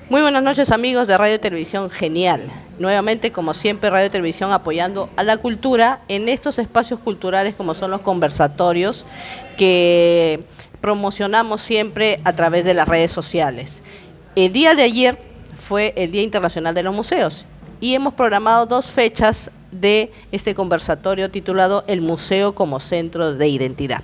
Muy buenas noches, amigos de Radio y Televisión Genial. Nuevamente, como siempre, Radio y Televisión apoyando a la cultura en estos espacios culturales como son los conversatorios que promocionamos siempre a través de las redes sociales. El día de ayer fue el Día Internacional de los Museos y hemos programado 2 fechas de este conversatorio titulado El Museo como Centro de Identidad.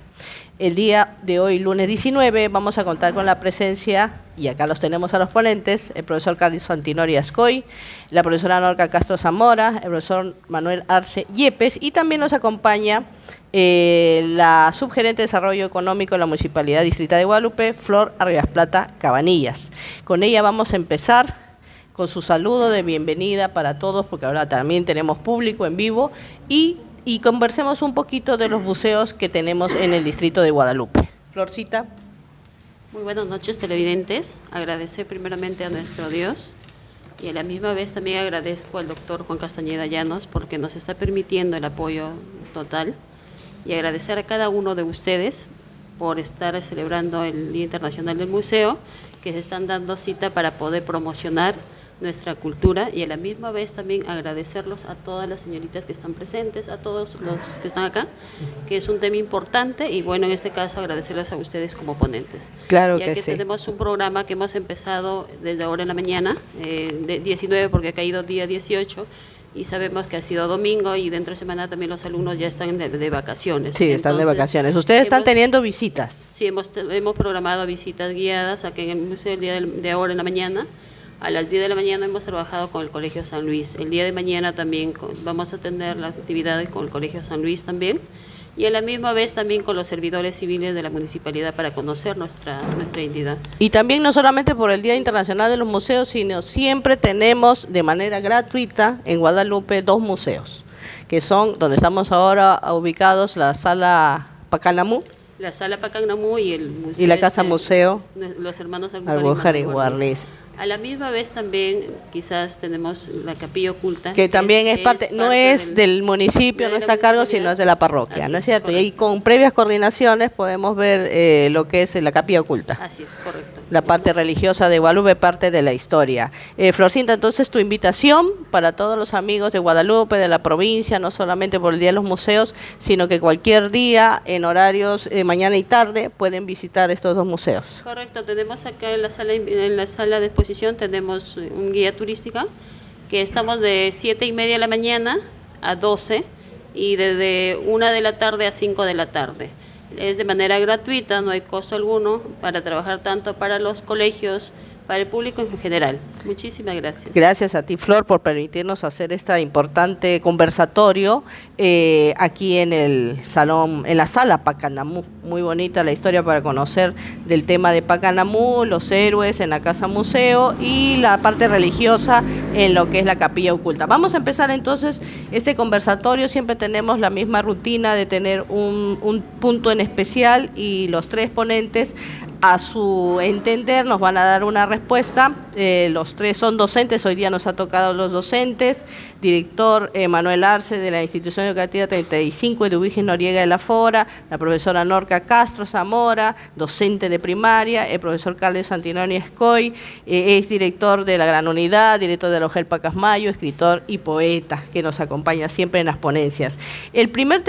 El día de hoy, lunes 19, vamos a contar con la presencia, y acá los tenemos a los ponentes, el profesor Carlos Antinori Ascoy, la profesora Norca Castro Zamora, el profesor Manuel Arce Yepes, y también nos acompaña la subgerente de Desarrollo Económico de la Municipalidad Distrital de Guadalupe, Flor Arribas Plata Cabanillas. Con ella vamos a empezar con su saludo de bienvenida para todos, porque ahora también tenemos público en vivo, y conversemos un poquito de los museos que tenemos en el distrito de Guadalupe. Florcita. Muy buenas noches, televidentes. Agradecer primeramente a nuestro Dios y a la misma vez también agradezco al doctor Juan Castañeda Llanos porque nos está permitiendo el apoyo total, y agradecer a cada uno de ustedes por estar celebrando el Día Internacional del Museo, que se están dando cita para poder promocionar nuestra cultura, y a la misma vez también agradecerlos a todas las señoritas que están presentes, a todos los que están acá, que es un tema importante, y bueno, en este caso agradecerles a ustedes como ponentes. Claro ya que que sí. Tenemos un programa que hemos empezado desde ahora en la mañana, de 19 porque ha caído día 18, y sabemos que ha sido domingo, y dentro de semana también los alumnos ya están de vacaciones. Sí, están de Entonces, vacaciones. Ustedes están teniendo visitas. Sí, hemos programado visitas guiadas aquí en el museo el día de ahora en la mañana. A las 10 de la mañana hemos trabajado con el Colegio San Luis. El día de mañana también vamos a tener las actividades con el Colegio San Luis también. Y a la misma vez también con los servidores civiles de la municipalidad para conocer nuestra entidad. Y también no solamente por el Día Internacional de los Museos, sino siempre tenemos de manera gratuita en Guadalupe 2 museos, que son donde estamos ahora ubicados, la Sala Pacanamú. La Sala Pacanamú y el museo. Y la Casa Museo. Los hermanos Albujar y Guarniz. A la misma vez también quizás tenemos la Capilla Oculta. Que también es parte, no es del municipio, no está a cargo, sino es de la parroquia, ¿no es cierto? Y ahí con previas coordinaciones podemos ver lo que es la Capilla Oculta. Así es, correcto. La parte religiosa de Guadalupe, parte de la historia. Florcinta, entonces tu invitación para todos los amigos de Guadalupe, de la provincia, no solamente por el Día de los Museos, sino que cualquier día, en horarios mañana y tarde, pueden visitar estos 2 museos. Correcto, tenemos acá en la sala de exposición, tenemos un guía turística, que estamos de 7:30 de la mañana a 12, y desde 1 de la tarde a 5 de la tarde. Es de manera gratuita, no hay costo alguno, para trabajar tanto para los colegios, para el público en general. Muchísimas gracias. Gracias a ti, Flor, por permitirnos hacer este importante conversatorio aquí en el salón, en la Sala Pacanamú. Muy bonita la historia para conocer del tema de Pacanamú, los héroes en la Casa Museo y la parte religiosa en lo que es la Capilla Oculta. Vamos a empezar entonces este conversatorio. Siempre tenemos la misma rutina de tener un punto en especial, y los 3 ponentes a su entender nos van a dar una respuesta. Los 3 son docentes, hoy día nos ha tocado los docentes, director Manuel Arce de la Institución Educativa 35, Eduviges Noriega de la Fora, la profesora Norca Castro Zamora, docente de primaria, el profesor Carlos Antinori Ascoy, es director de la Gran Unidad, director de la OGEL Pacasmayo, escritor y poeta, que nos acompaña siempre en las ponencias. El primer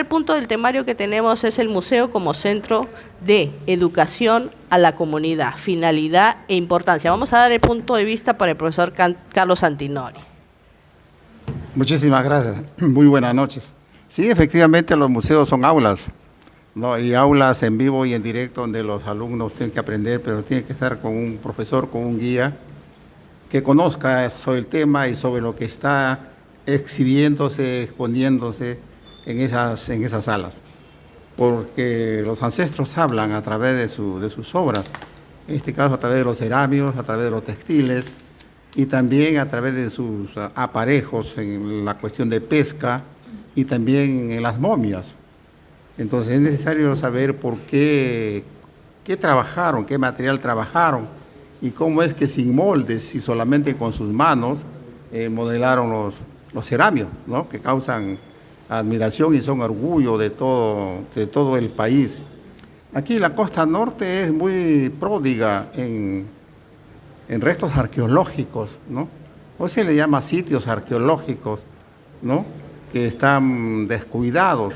punto del temario que tenemos es el museo como centro de educación a la comunidad, finalidad e importancia. Vamos a dar el punto de vista para el profesor Carlos Antinori. Muchísimas gracias. Muy buenas noches. Sí, efectivamente los museos son aulas, ¿no? Y aulas en vivo y en directo donde los alumnos tienen que aprender, pero tienen que estar con un profesor, con un guía que conozca sobre el tema y sobre lo que está exhibiéndose, exponiéndose en esas salas. Porque los ancestros hablan a través de sus obras, en este caso a través de los cerámicos, a través de los textiles, y también a través de sus aparejos en la cuestión de pesca y también en las momias. Entonces es necesario saber por qué trabajaron, qué material trabajaron, y cómo es que sin moldes y solamente con sus manos modelaron los cerámicos, ¿no? Que causan admiración y son orgullo de todo el país. Aquí la costa norte es muy pródiga en en restos arqueológicos, ¿no? Hoy se le llama sitios arqueológicos, ¿no? Que están descuidados,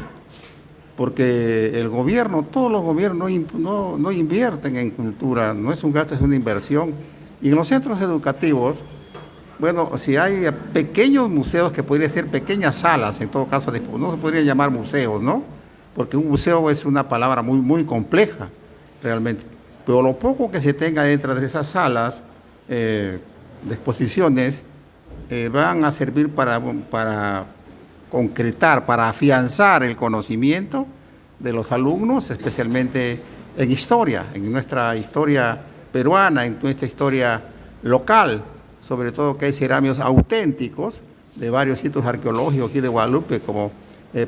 porque el gobierno, todos los gobiernos no invierten en cultura, no es un gasto, es una inversión. Y en los centros educativos, bueno, si hay pequeños museos que podrían ser pequeñas salas, en todo caso, no se podrían llamar museos, ¿no? Porque un museo es una palabra muy compleja, realmente. Pero lo poco que se tenga dentro de esas salas de exposiciones van a servir para concretar, para afianzar el conocimiento de los alumnos, especialmente en historia, en nuestra historia peruana, en nuestra historia local, sobre todo que hay cerámicos auténticos de varios sitios arqueológicos aquí de Guadalupe, como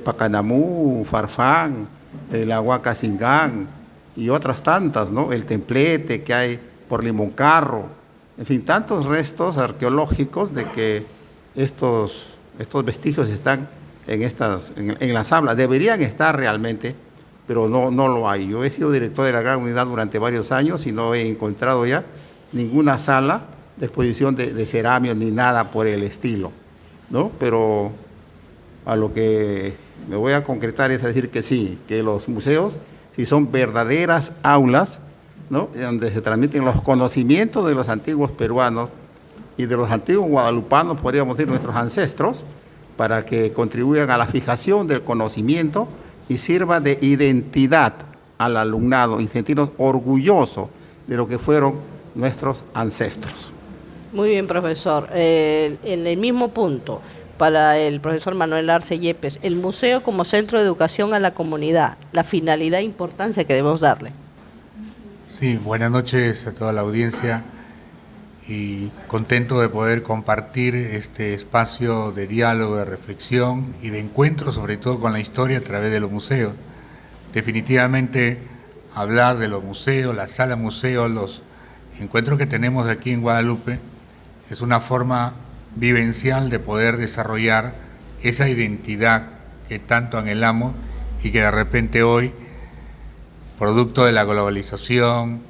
Pacanamú, Farfán, la Huacasingán y otras tantas, ¿no? El templete que hay por Limoncarro, en fin, tantos restos arqueológicos de que estos vestigios están en las aulas. Deberían estar realmente, pero no lo hay. Yo he sido director de la Gran Unidad durante varios años y no he encontrado ya ninguna sala de exposición de cerámicos ni nada por el estilo, ¿no? Pero a lo que me voy a concretar es a decir que sí, que los museos sí son verdaderas aulas, ¿no? Donde se transmiten los conocimientos de los antiguos peruanos y de los antiguos guadalupanos, podríamos decir nuestros ancestros, para que contribuyan a la fijación del conocimiento y sirva de identidad al alumnado y sentirnos orgullosos de lo que fueron nuestros ancestros. Muy bien, profesor. En el mismo punto, para el profesor Manuel Arce Yepes, el museo como centro de educación a la comunidad, la finalidad e importancia que debemos darle. Sí, buenas noches a toda la audiencia y contento de poder compartir este espacio de diálogo, de reflexión y de encuentro, sobre todo con la historia a través de los museos. Definitivamente hablar de los museos, la sala museo, los encuentros que tenemos aquí en Guadalupe es una forma vivencial de poder desarrollar esa identidad que tanto anhelamos y que de repente hoy, producto de la globalización,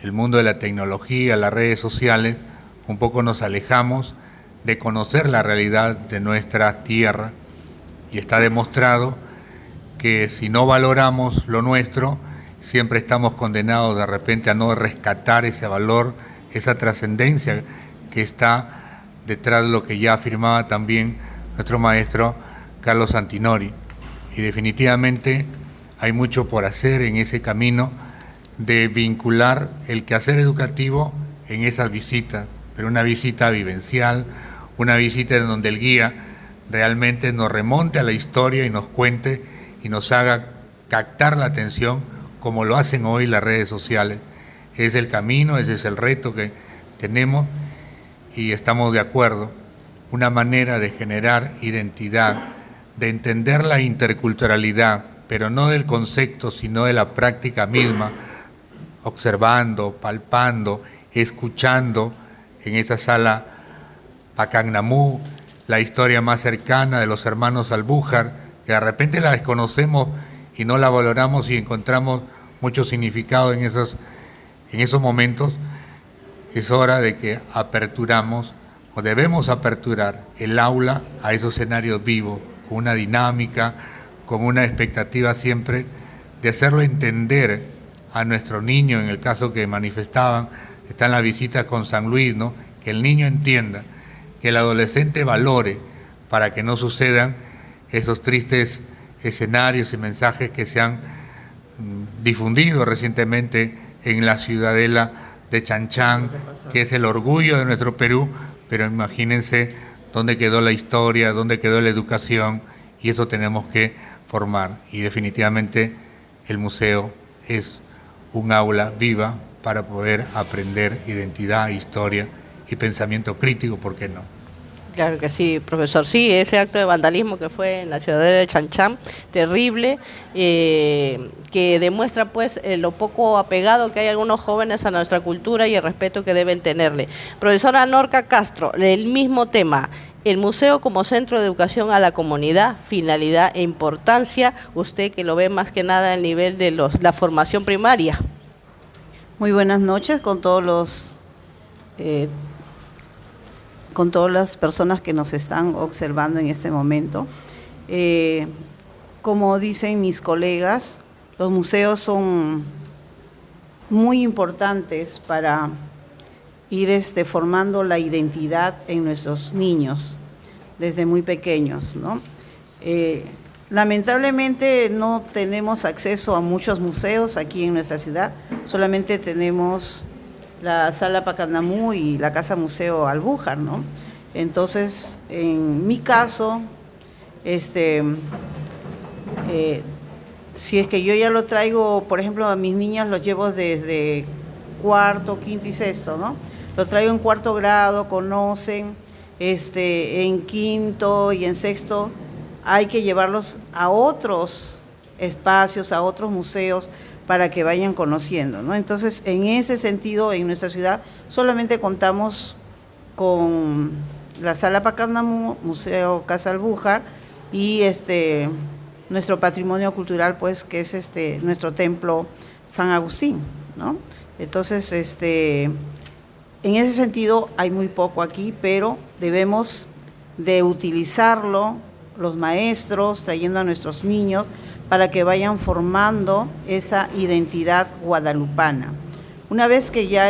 el mundo de la tecnología, las redes sociales, un poco nos alejamos de conocer la realidad de nuestra tierra y está demostrado que si no valoramos lo nuestro, siempre estamos condenados de repente a no rescatar ese valor, esa trascendencia que está detrás de lo que ya afirmaba también nuestro maestro Carlos Antinori. Y definitivamente hay mucho por hacer en ese camino de vincular el quehacer educativo en esas visitas, pero una visita vivencial, una visita en donde el guía realmente nos remonte a la historia y nos cuente y nos haga captar la atención como lo hacen hoy las redes sociales. Es el camino, ese es el reto que tenemos y estamos de acuerdo. Una manera de generar identidad, de entender la interculturalidad, pero no del concepto, sino de la práctica misma, observando, palpando, escuchando en esa sala Pacanamú, la historia más cercana de los hermanos Albújar, que de repente la desconocemos y no la valoramos y encontramos mucho significado en esos momentos. Es hora de que aperturamos o debemos aperturar el aula a esos escenarios vivos, con una dinámica, con una expectativa siempre de hacerlo entender a nuestro niño, en el caso que manifestaban, está en la visita con San Luis, ¿no? Que el niño entienda, que el adolescente valore para que no sucedan esos tristes escenarios y mensajes que se han difundido recientemente en la ciudadela de Chanchán, que es el orgullo de nuestro Perú, pero imagínense dónde quedó la historia, dónde quedó la educación, y eso tenemos que formar. Y definitivamente el museo es un aula viva para poder aprender identidad, historia y pensamiento crítico, ¿por qué no? Claro que sí, profesor. Sí, ese acto de vandalismo que fue en la ciudadela de Chanchán, terrible, que demuestra pues lo poco apegado que hay algunos jóvenes a nuestra cultura y el respeto que deben tenerle. Profesora Norca Castro, el mismo tema, el museo como centro de educación a la comunidad, finalidad e importancia, usted que lo ve más que nada al nivel de la formación primaria. Muy buenas noches con todos los eh, con todas las personas que nos están observando en este momento. Como dicen mis colegas, los museos son muy importantes para ir formando la identidad en nuestros niños desde muy pequeños, ¿no? Lamentablemente no tenemos acceso a muchos museos aquí en nuestra ciudad, solamente tenemos la Sala Pacandamú y la Casa Museo Albújar, ¿no? Entonces, en mi caso, si es que yo ya lo traigo, por ejemplo, a mis niños los llevo desde cuarto, quinto y sexto, ¿no? Los traigo en cuarto grado, conocen, en quinto y en sexto hay que llevarlos a otros espacios, a otros museos para que vayan conociendo, ¿no? Entonces, en ese sentido, en nuestra ciudad solamente contamos con la Sala Pacandamú, Museo Casa Albújar y nuestro patrimonio cultural, pues, que es nuestro templo San Agustín, ¿no? Entonces, en ese sentido hay muy poco aquí, pero debemos de utilizarlo los maestros, trayendo a nuestros niños para que vayan formando esa identidad guadalupana. Una vez que ya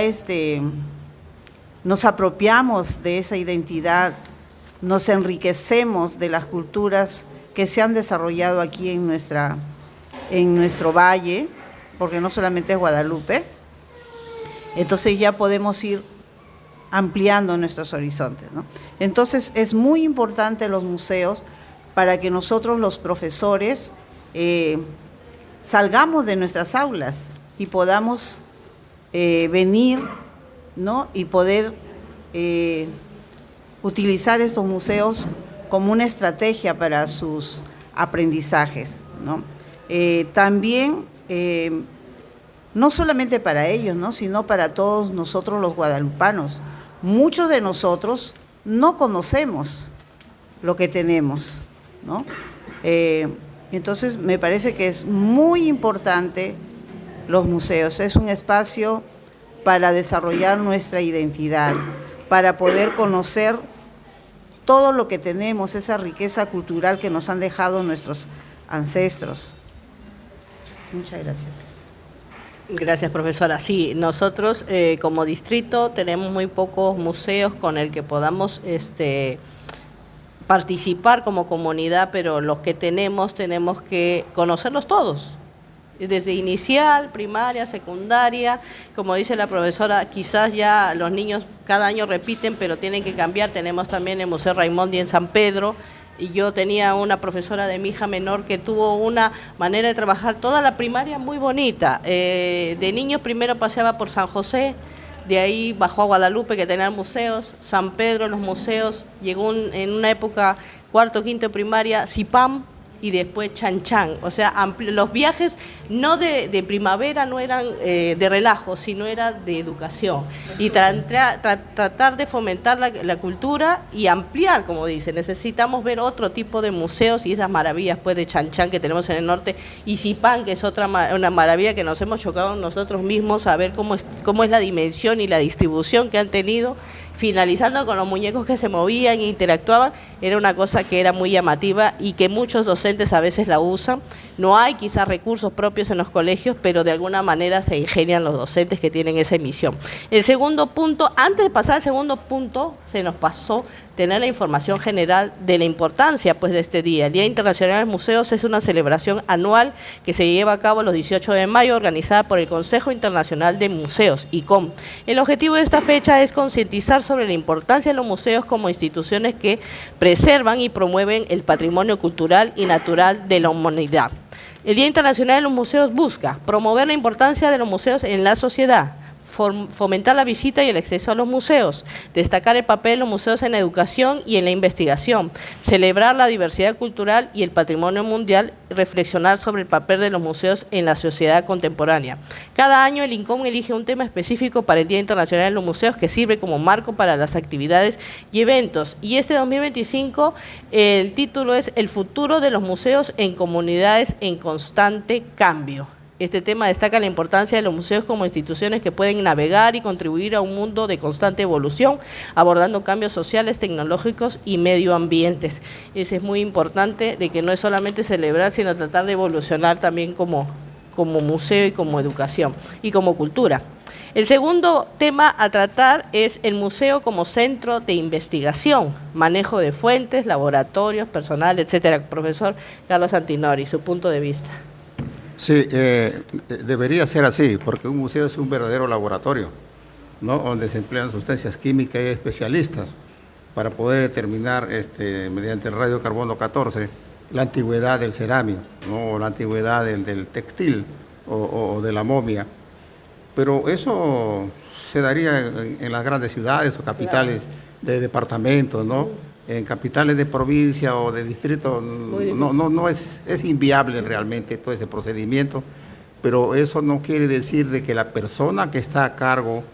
nos apropiamos de esa identidad, nos enriquecemos de las culturas que se han desarrollado aquí en nuestro valle, porque no solamente es Guadalupe, entonces ya podemos ir ampliando nuestros horizontes, ¿no? Entonces es muy importante los museos para que nosotros los profesores salgamos de nuestras aulas y podamos venir, ¿no? Y poder utilizar estos museos como una estrategia para sus aprendizajes, ¿no? También, no solamente para ellos, ¿no? Sino para todos nosotros los guadalupanos. Muchos de nosotros no conocemos lo que tenemos, ¿no? Entonces, me parece que es muy importante los museos. Es un espacio para desarrollar nuestra identidad, para poder conocer todo lo que tenemos, esa riqueza cultural que nos han dejado nuestros ancestros. Muchas gracias. Gracias, profesora. Sí, nosotros como distrito tenemos muy pocos museos con el que podamos participar como comunidad, pero los que tenemos que conocerlos todos, desde inicial, primaria, secundaria. Como dice la profesora, quizás ya los niños cada año repiten, pero tienen que cambiar. Tenemos también el Museo Raimondi en San Pedro, y yo tenía una profesora de mi hija menor que tuvo una manera de trabajar toda la primaria muy bonita. De niños primero paseaba por San José, de ahí bajó a Guadalupe, que tenía museos, San Pedro, los museos, llegó en una época cuarto, quinto de primaria, Zipam, y después Chan Chan. O sea, los viajes no de primavera no eran de relajo, sino era de educación. Y tratar de fomentar la cultura y ampliar, como dice. Necesitamos ver otro tipo de museos y esas maravillas pues de Chan Chan que tenemos en el norte, y Zipán, que es una maravilla que nos hemos chocado nosotros mismos a ver cómo es la dimensión y la distribución que han tenido. Finalizando con los muñecos que se movían e interactuaban, era una cosa que era muy llamativa y que muchos docentes a veces la usan. No hay quizás recursos propios en los colegios, pero de alguna manera se ingenian los docentes que tienen esa misión. El segundo punto, antes de pasar al segundo punto, se nos pasó tener la información general de la importancia pues de este día. El Día Internacional de los Museos es una celebración anual que se lleva a cabo los 18 de mayo, organizada por el Consejo Internacional de Museos, ICOM. El objetivo de esta fecha es concientizar sobre la importancia de los museos como instituciones que preservan y promueven el patrimonio cultural y natural de la humanidad. El Día Internacional de los Museos busca promover la importancia de los museos en la sociedad, fomentar la visita y el acceso a los museos, destacar el papel de los museos en la educación y en la investigación, celebrar la diversidad cultural y el patrimonio mundial, reflexionar sobre el papel de los museos en la sociedad contemporánea. Cada año el INCOM elige un tema específico para el Día Internacional de los Museos que sirve como marco para las actividades y eventos. Y este 2025 el título es El futuro de los museos en comunidades en constante cambio. Este tema destaca la importancia de los museos como instituciones que pueden navegar y contribuir a un mundo de constante evolución, abordando cambios sociales, tecnológicos y medioambientes. Ese es muy importante, de que no es solamente celebrar, sino tratar de evolucionar también como museo y como educación y como cultura. El segundo tema a tratar es el museo como centro de investigación, manejo de fuentes, laboratorios, personal, etcétera. Profesor Carlos Antinori, su punto de vista. Sí, debería ser así, porque un museo es un verdadero laboratorio, ¿no? Donde se emplean sustancias químicas y especialistas para poder determinar, mediante el radiocarbono 14, la antigüedad del cerámico, ¿no? O la antigüedad del textil o de la momia. Pero eso se daría en las grandes ciudades o capitales de departamentos, ¿no? En capitales de provincia o de distrito no es inviable realmente todo ese procedimiento, pero eso no quiere decir de que la persona que está a cargo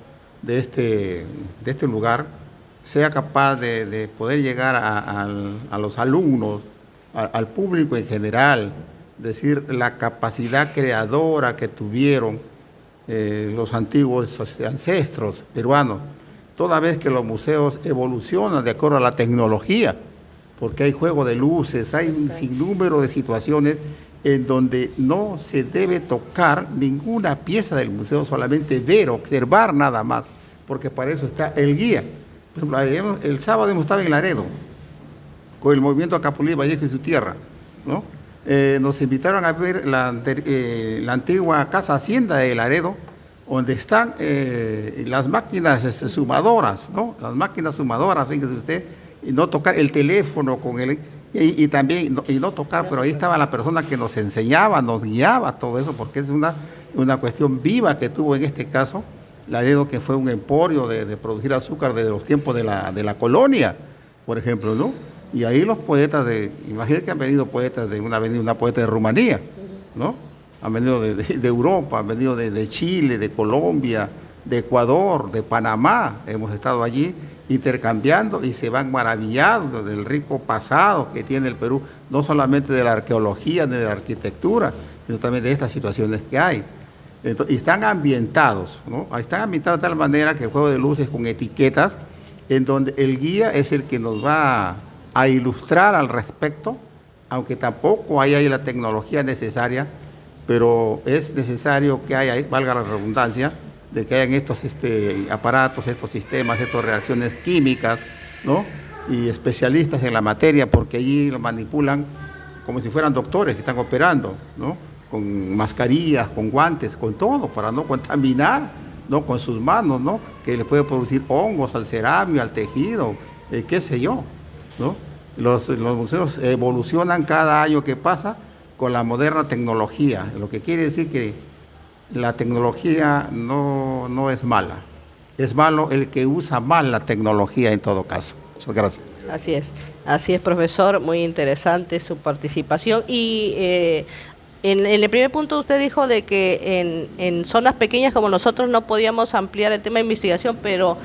de este lugar sea capaz de poder llegar a los alumnos, al público en general, decir la capacidad creadora que tuvieron los antiguos ancestros peruanos, toda vez que los museos evolucionan de acuerdo a la tecnología, porque hay juego de luces, hay un sinnúmero de situaciones en donde no se debe tocar ninguna pieza del museo, solamente ver, observar nada más, porque para eso está el guía. Por ejemplo, el sábado hemos estado en Laredo, con el movimiento Acapulí, Vallejo y su tierra, ¿no? Nos invitaron a ver la antigua Casa Hacienda de Laredo, donde están las máquinas sumadoras, ¿no? Las máquinas sumadoras, fíjese usted, y no tocar el teléfono con el... Y también, no tocar, pero ahí estaba la persona que nos enseñaba, nos guiaba todo eso, porque es una cuestión viva que tuvo en este caso Laredo, que fue un emporio de producir azúcar desde los tiempos de la colonia, por ejemplo, ¿no? Y ahí los poetas imagínate que han venido poetas una poeta de Rumanía, ¿no? Han venido de Europa, han venido de Chile, de Colombia, de Ecuador, de Panamá. Hemos estado allí intercambiando y se van maravillados del rico pasado que tiene el Perú, no solamente de la arqueología ni de la arquitectura, sino también de estas situaciones que hay. Entonces, y están ambientados, ¿no? Están ambientados de tal manera que el juego de luces con etiquetas, en donde el guía es el que nos va a ilustrar al respecto, aunque tampoco hay ahí la tecnología necesaria, pero es necesario que haya, valga la redundancia, de que hayan estos aparatos, estos sistemas, estas reacciones químicas, ¿no? Y especialistas en la materia, porque allí lo manipulan como si fueran doctores que están operando, ¿no? Con mascarillas, con guantes, con todo, para no contaminar, ¿no? Con sus manos, ¿no? Que le puede producir hongos al cerámico, al tejido, qué sé yo, ¿no? Los museos evolucionan cada año que pasa con la moderna tecnología, lo que quiere decir que la tecnología no es mala, es malo el que usa mal la tecnología en todo caso. Muchas gracias. Así es, profesor, muy interesante su participación. Y en el primer punto usted dijo de que en zonas pequeñas como nosotros no podíamos ampliar el tema de investigación, pero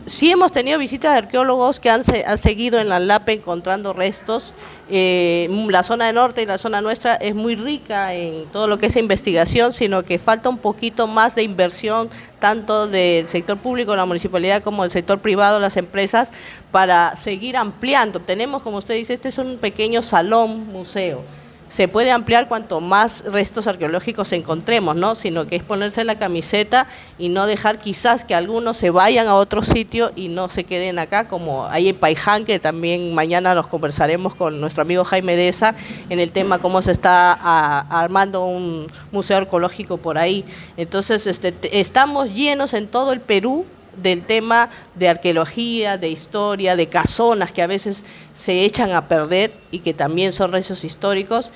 sí hemos tenido visitas de arqueólogos que han seguido en la LAPE encontrando restos. La zona de norte y la zona nuestra es muy rica en todo lo que es investigación, sino que falta un poquito más de inversión, tanto del sector público, la municipalidad, como del sector privado, las empresas, para seguir ampliando. Tenemos, como usted dice, este es un pequeño salón museo. Se puede ampliar cuanto más restos arqueológicos encontremos, ¿no? Sino que es ponerse la camiseta y no dejar quizás que algunos se vayan a otro sitio y no se queden acá, como hay en Paiján, que también mañana nos conversaremos con nuestro amigo Jaime Deza en el tema cómo se está armando un museo arqueológico por ahí. Entonces, estamos llenos en todo el Perú del tema de arqueología, de historia, de casonas que a veces se echan a perder y que también son restos históricos.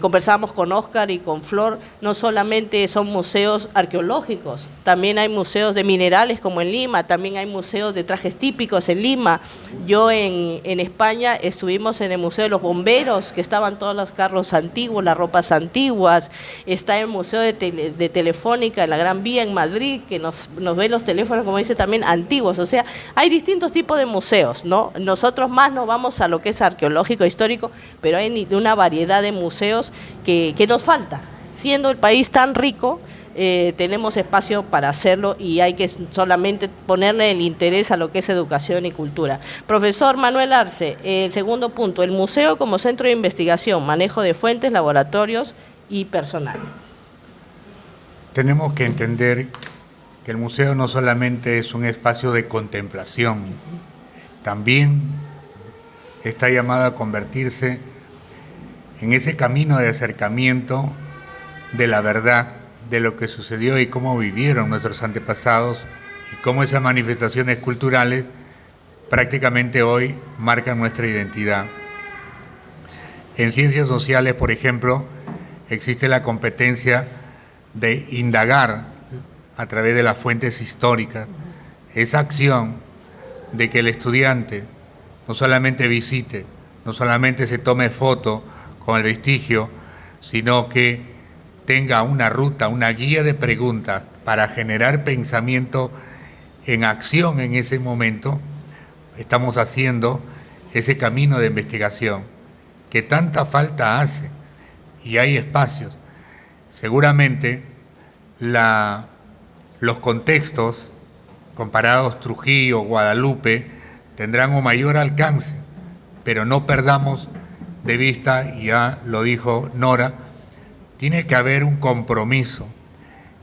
Conversábamos con Óscar y con Flor, no solamente son museos arqueológicos, también hay museos de minerales como en Lima, también hay museos de trajes típicos en Lima. Yo en España estuvimos en el Museo de los Bomberos, que estaban todos los carros antiguos, las ropas antiguas. Está el Museo de Telefónica en la Gran Vía en Madrid, que nos ve los teléfonos, como dice, también antiguos. O sea, hay distintos tipos de museos, ¿no? Nosotros más nos vamos a lo que es arqueológico, histórico, pero hay una variedad de museos que nos falta. siendo el país tan rico, tenemos espacio para hacerlo y hay que solamente ponerle el interés a lo que es educación y cultura. Profesor Manuel Arce, el segundo punto, el museo como centro de investigación, manejo de fuentes, laboratorios y personal. Tenemos que entender que el museo no solamente es un espacio de contemplación, también está llamado a convertirse en ese camino de acercamiento de la verdad, de lo que sucedió y cómo vivieron nuestros antepasados y cómo esas manifestaciones culturales prácticamente hoy marcan nuestra identidad. En ciencias sociales, por ejemplo, existe la competencia de indagar a través de las fuentes históricas esa acción de que el estudiante no solamente visite, no solamente se tome foto con el vestigio, sino que tenga una ruta, una guía de preguntas para generar pensamiento en acción en ese momento. Estamos haciendo ese camino de investigación que tanta falta hace y hay espacios. Seguramente los contextos comparados Trujillo, Guadalupe, tendrán un mayor alcance, pero no perdamos de vista, y ya lo dijo Nora, tiene que haber un compromiso,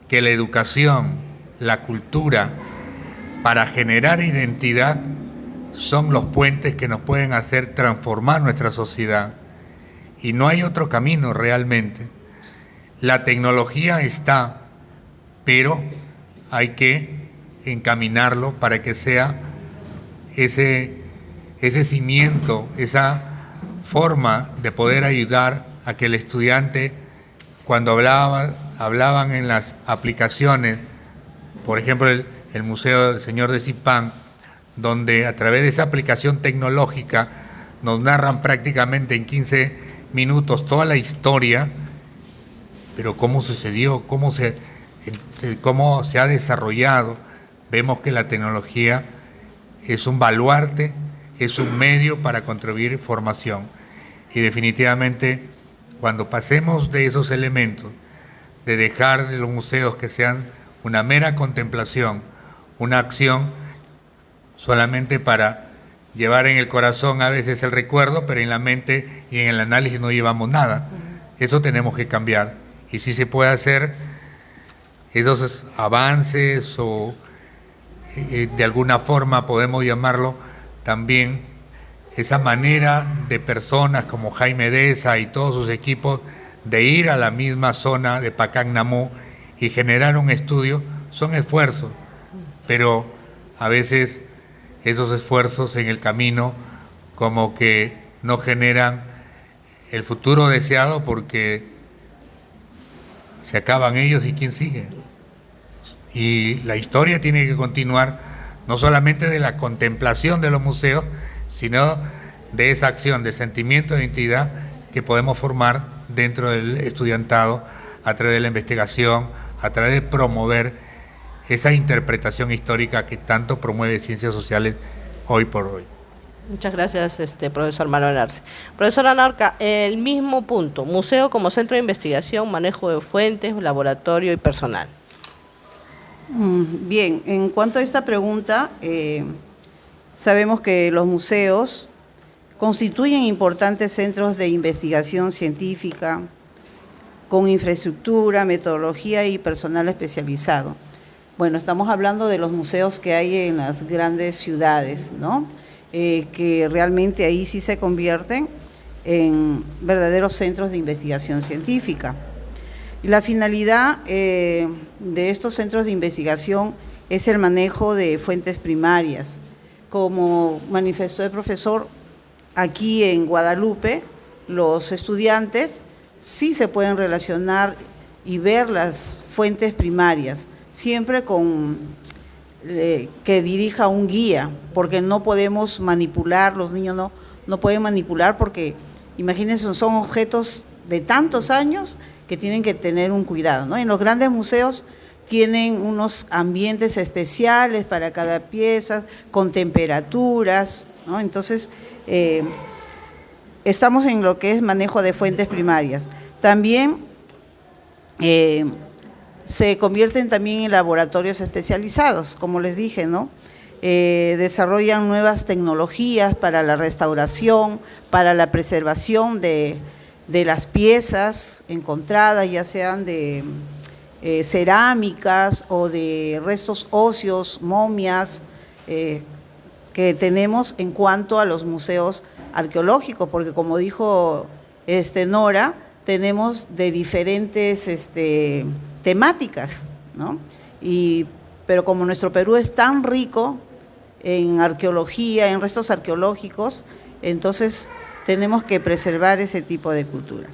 que la educación, la cultura, para generar identidad, son los puentes que nos pueden hacer transformar nuestra sociedad. Y no hay otro camino realmente. La tecnología está, pero hay que encaminarlo para que sea ese cimiento, esa forma de poder ayudar a que el estudiante, cuando hablaban en las aplicaciones, por ejemplo el Museo del Señor de Zipán, donde a través de esa aplicación tecnológica nos narran prácticamente en 15 minutos toda la historia, pero cómo sucedió, cómo se ha desarrollado. Vemos que la tecnología es un baluarte, es un medio para contribuir formación. Y definitivamente, cuando pasemos de esos elementos, de dejar de los museos que sean una mera contemplación, una acción solamente para llevar en el corazón a veces el recuerdo, pero en la mente y en el análisis no llevamos nada. Eso tenemos que cambiar. Y si se puede hacer esos avances o de alguna forma podemos llamarlo también esa manera de personas como Jaime Deza y todos sus equipos de ir a la misma zona de Pacán-Namú y generar un estudio, son esfuerzos, pero a veces esos esfuerzos en el camino como que no generan el futuro deseado porque se acaban ellos y ¿quién sigue? Y la historia tiene que continuar no solamente de la contemplación de los museos, sino de esa acción de sentimiento de identidad que podemos formar dentro del estudiantado a través de la investigación, a través de promover esa interpretación histórica que tanto promueve Ciencias Sociales hoy por hoy. Muchas gracias, profesor Manuel Arce. Profesora Narca, el mismo punto, museo como centro de investigación, manejo de fuentes, laboratorio y personal. Bien, en cuanto a esta pregunta, sabemos que los museos constituyen importantes centros de investigación científica con infraestructura, metodología y personal especializado. Bueno, estamos hablando de los museos que hay en las grandes ciudades, ¿no? Que realmente ahí sí se convierten en verdaderos centros de investigación científica. Y la finalidad de estos centros de investigación es el manejo de fuentes primarias. Como manifestó el profesor, aquí en Guadalupe los estudiantes sí se pueden relacionar y ver las fuentes primarias, siempre con que dirija un guía, porque no podemos manipular, los niños no pueden manipular porque, imagínense, son objetos de tantos años que tienen que tener un cuidado, ¿no? En los grandes museos tienen unos ambientes especiales para cada pieza, con temperaturas, ¿no? Entonces, estamos en lo que es manejo de fuentes primarias. También se convierten también en laboratorios especializados, como les dije, ¿no? Desarrollan nuevas tecnologías para la restauración, para la preservación de las piezas encontradas, ya sean de cerámicas o de restos óseos, momias, que tenemos en cuanto a los museos arqueológicos, porque como dijo Nora, tenemos de diferentes temáticas, ¿no? Pero como nuestro Perú es tan rico en arqueología, en restos arqueológicos, entonces tenemos que preservar ese tipo de cultura.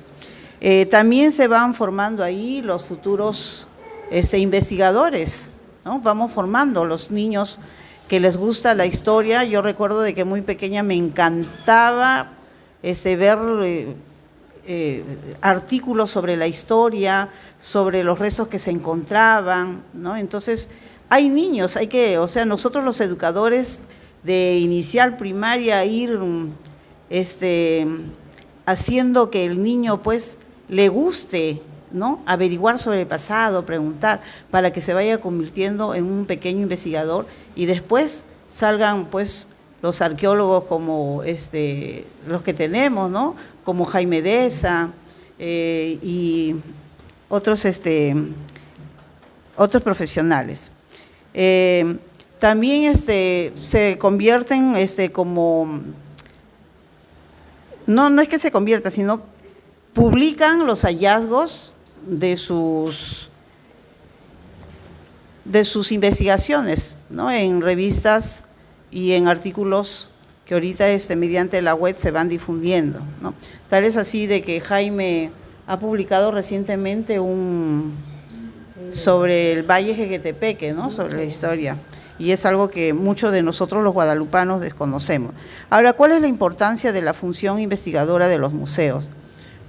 También se van formando ahí los futuros investigadores, ¿no? Vamos formando los niños que les gusta la historia. Yo recuerdo de que muy pequeña me encantaba ver artículos sobre la historia, sobre los restos que se encontraban, ¿no? Entonces, hay niños, nosotros los educadores de inicial, primaria, ir haciendo que el niño pues le guste, ¿no? Averiguar sobre el pasado, preguntar, para que se vaya convirtiendo en un pequeño investigador y después salgan pues los arqueólogos como los que tenemos, ¿no? Como Jaime Deza y otros profesionales. También se convierten como, no es que se convierta, sino publican los hallazgos de sus investigaciones, ¿no? En revistas y en artículos que ahorita mediante la web se van difundiendo, ¿no? Tal es así de que Jaime ha publicado recientemente sobre el Valle Jequetepeque, ¿no? Sobre la historia, y es algo que muchos de nosotros los guadalupanos desconocemos. Ahora, ¿cuál es la importancia de la función investigadora de los museos?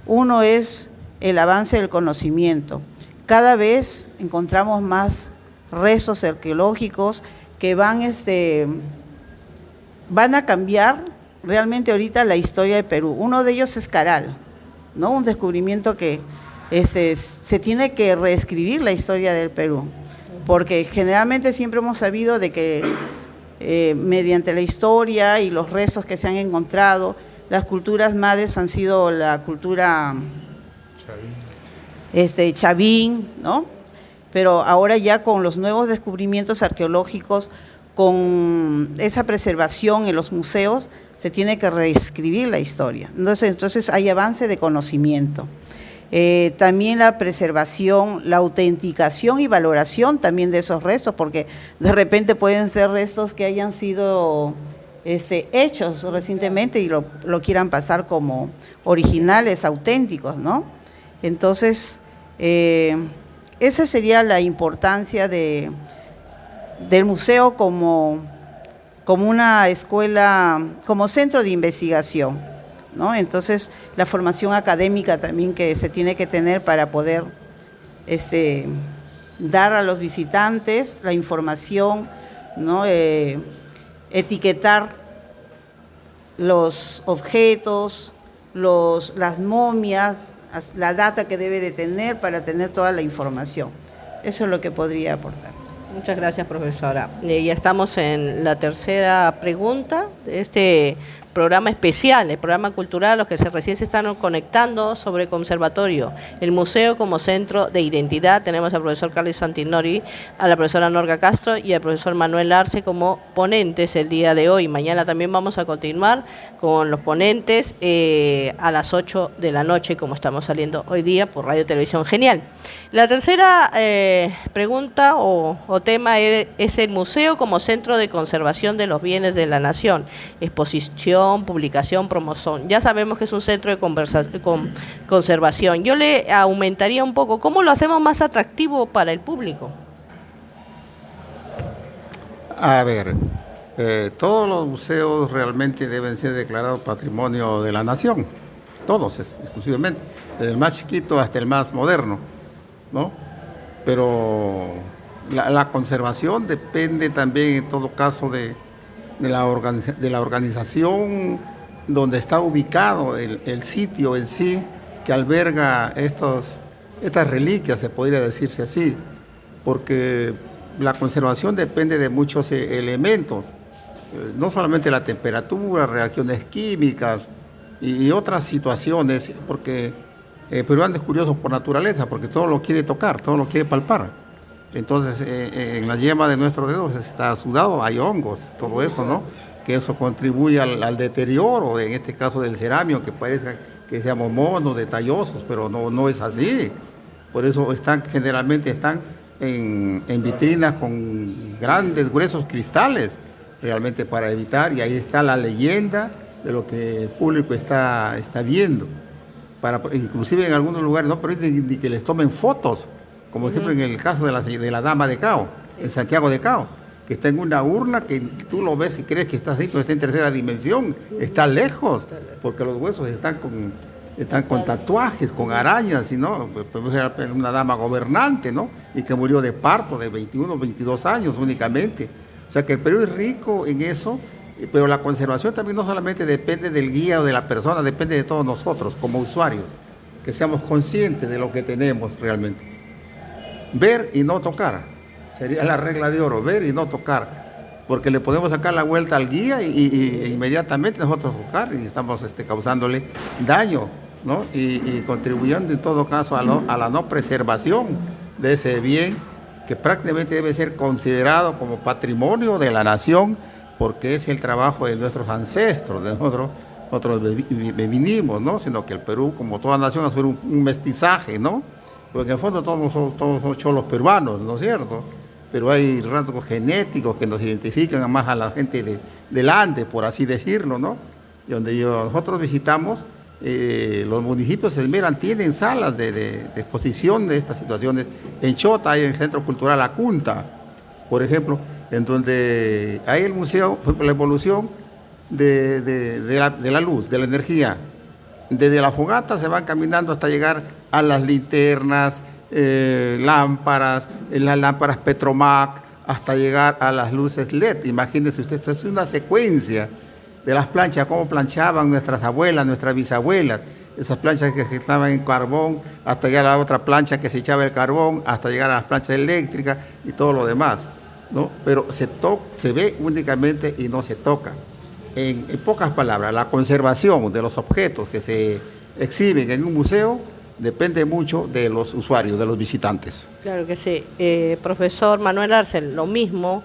Uno es el avance del conocimiento. Cada vez encontramos más restos arqueológicos que van a cambiar realmente ahorita la historia de Perú. Uno de ellos es Caral, ¿no? Un descubrimiento que se tiene que reescribir la historia del Perú, porque generalmente siempre hemos sabido de que mediante la historia y los restos que se han encontrado, las culturas madres han sido la cultura chavín, ¿no? Pero ahora ya con los nuevos descubrimientos arqueológicos, con esa preservación en los museos, se tiene que reescribir la historia. Entonces hay avance de conocimiento. También la preservación, la autenticación y valoración también de esos restos, porque de repente pueden ser restos que hayan sido hechos recientemente y lo quieran pasar como originales, auténticos, ¿no? Entonces, esa sería la importancia del museo como una escuela, como centro de investigación, ¿no? Entonces, la formación académica también que se tiene que tener para poder dar a los visitantes la información, ¿no? Etiquetar los objetos, las momias, la data que debe de tener para tener toda la información. Eso es lo que podría aportar. Muchas gracias, profesora. Ya estamos en la tercera pregunta de este programa especial, el programa cultural, a los que recién se están conectando sobre conservatorio, el museo como centro de identidad. Tenemos al profesor Carlos Santinori, a la profesora Norga Castro y al profesor Manuel Arce como ponentes el día de hoy. Mañana también vamos a continuar con los ponentes a las 8 de la noche, como estamos saliendo hoy día por Radio Televisión Genial. La tercera pregunta o tema es el museo como centro de conservación de los bienes de la nación, exposición, publicación, promoción. Ya sabemos que es un centro de conservación. Yo le aumentaría un poco, ¿cómo lo hacemos más atractivo para el público? A ver, todos los museos realmente deben ser declarados patrimonio de la nación, todos exclusivamente, desde el más chiquito hasta el más moderno, ¿no? Pero la conservación depende también en todo caso de la organización donde está ubicado el sitio en sí, que alberga estas reliquias, se podría decirse así, porque la conservación depende de muchos elementos, no solamente la temperatura, reacciones químicas y otras situaciones, porque el peruano es curioso por naturaleza, porque todo lo quiere tocar, todo lo quiere palpar. Entonces, en la yema de nuestros dedos está sudado, hay hongos, todo eso, ¿no? Que eso contribuye al deterioro, en este caso del cerámico, que parece que seamos monos, detallosos, pero no es así. Por eso generalmente están en vitrinas con grandes, gruesos cristales, realmente para evitar, y ahí está la leyenda de lo que el público está viendo. Inclusive en algunos lugares no permiten ni que les tomen fotos, como ejemplo en el caso de la Dama de Cao, en Santiago de Cao, que está en una urna que tú lo ves y crees que está así, pero está en tercera dimensión, está lejos, porque los huesos están con tatuajes, con arañas, y no, pues era una dama gobernante, ¿no? Y que murió de parto de 21, 22 años únicamente. O sea que el Perú es rico en eso, pero la conservación también no solamente depende del guía o de la persona, depende de todos nosotros como usuarios, que seamos conscientes de lo que tenemos realmente. Ver y no tocar, sería la regla de oro, ver y no tocar, porque le podemos sacar la vuelta al guía y inmediatamente nosotros tocar y estamos causándole daño, ¿no? Y contribuyendo en todo caso a la no preservación de ese bien que prácticamente debe ser considerado como patrimonio de la nación, porque es el trabajo de nuestros ancestros, de nosotros vinimos, ¿no? Sino que el Perú, como toda nación, hace un mestizaje, ¿no? Porque en el fondo todos somos cholos peruanos, ¿no es cierto? Pero hay rasgos genéticos que nos identifican más a la gente del Ande, por así decirlo, ¿no? Y donde nosotros visitamos, los municipios se esmeran, tienen salas de exposición de estas situaciones. En Chota hay el Centro Cultural Acunta, por ejemplo, en donde hay el museo, la evolución de la luz, de la energía. Desde la fogata se van caminando hasta llegar a las linternas, lámparas, las lámparas Petromac, hasta llegar a las luces LED. Imagínense usted, esto es una secuencia de las planchas, cómo planchaban nuestras abuelas, nuestras bisabuelas, esas planchas que estaban en carbón, hasta llegar a la otra plancha que se echaba el carbón, hasta llegar a las planchas eléctricas y todo lo demás, ¿no? Pero se ve únicamente y no se toca. En pocas palabras, la conservación de los objetos que se exhiben en un museo depende mucho de los usuarios, de los visitantes. Claro que sí. Profesor Manuel Arcel, lo mismo.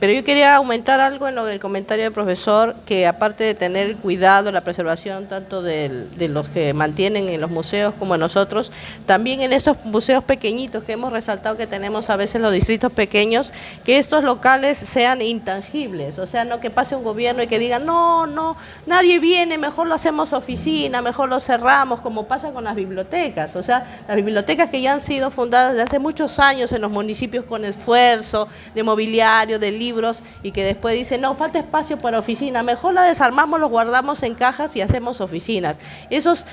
Pero yo quería aumentar algo en lo del comentario del profesor, que aparte de tener cuidado, la preservación tanto de los que mantienen en los museos como en nosotros, también en esos museos pequeñitos que hemos resaltado que tenemos a veces en los distritos pequeños, que estos locales sean intangibles, o sea, no que pase un gobierno y que diga, no, nadie viene, mejor lo hacemos oficina, mejor lo cerramos, como pasa con las bibliotecas, o sea, las bibliotecas que ya han sido fundadas desde hace muchos años en los municipios con esfuerzo de mobiliario, de libros, y que después dicen, no, falta espacio para oficina, mejor la desarmamos, los guardamos en cajas y hacemos oficinas. Esos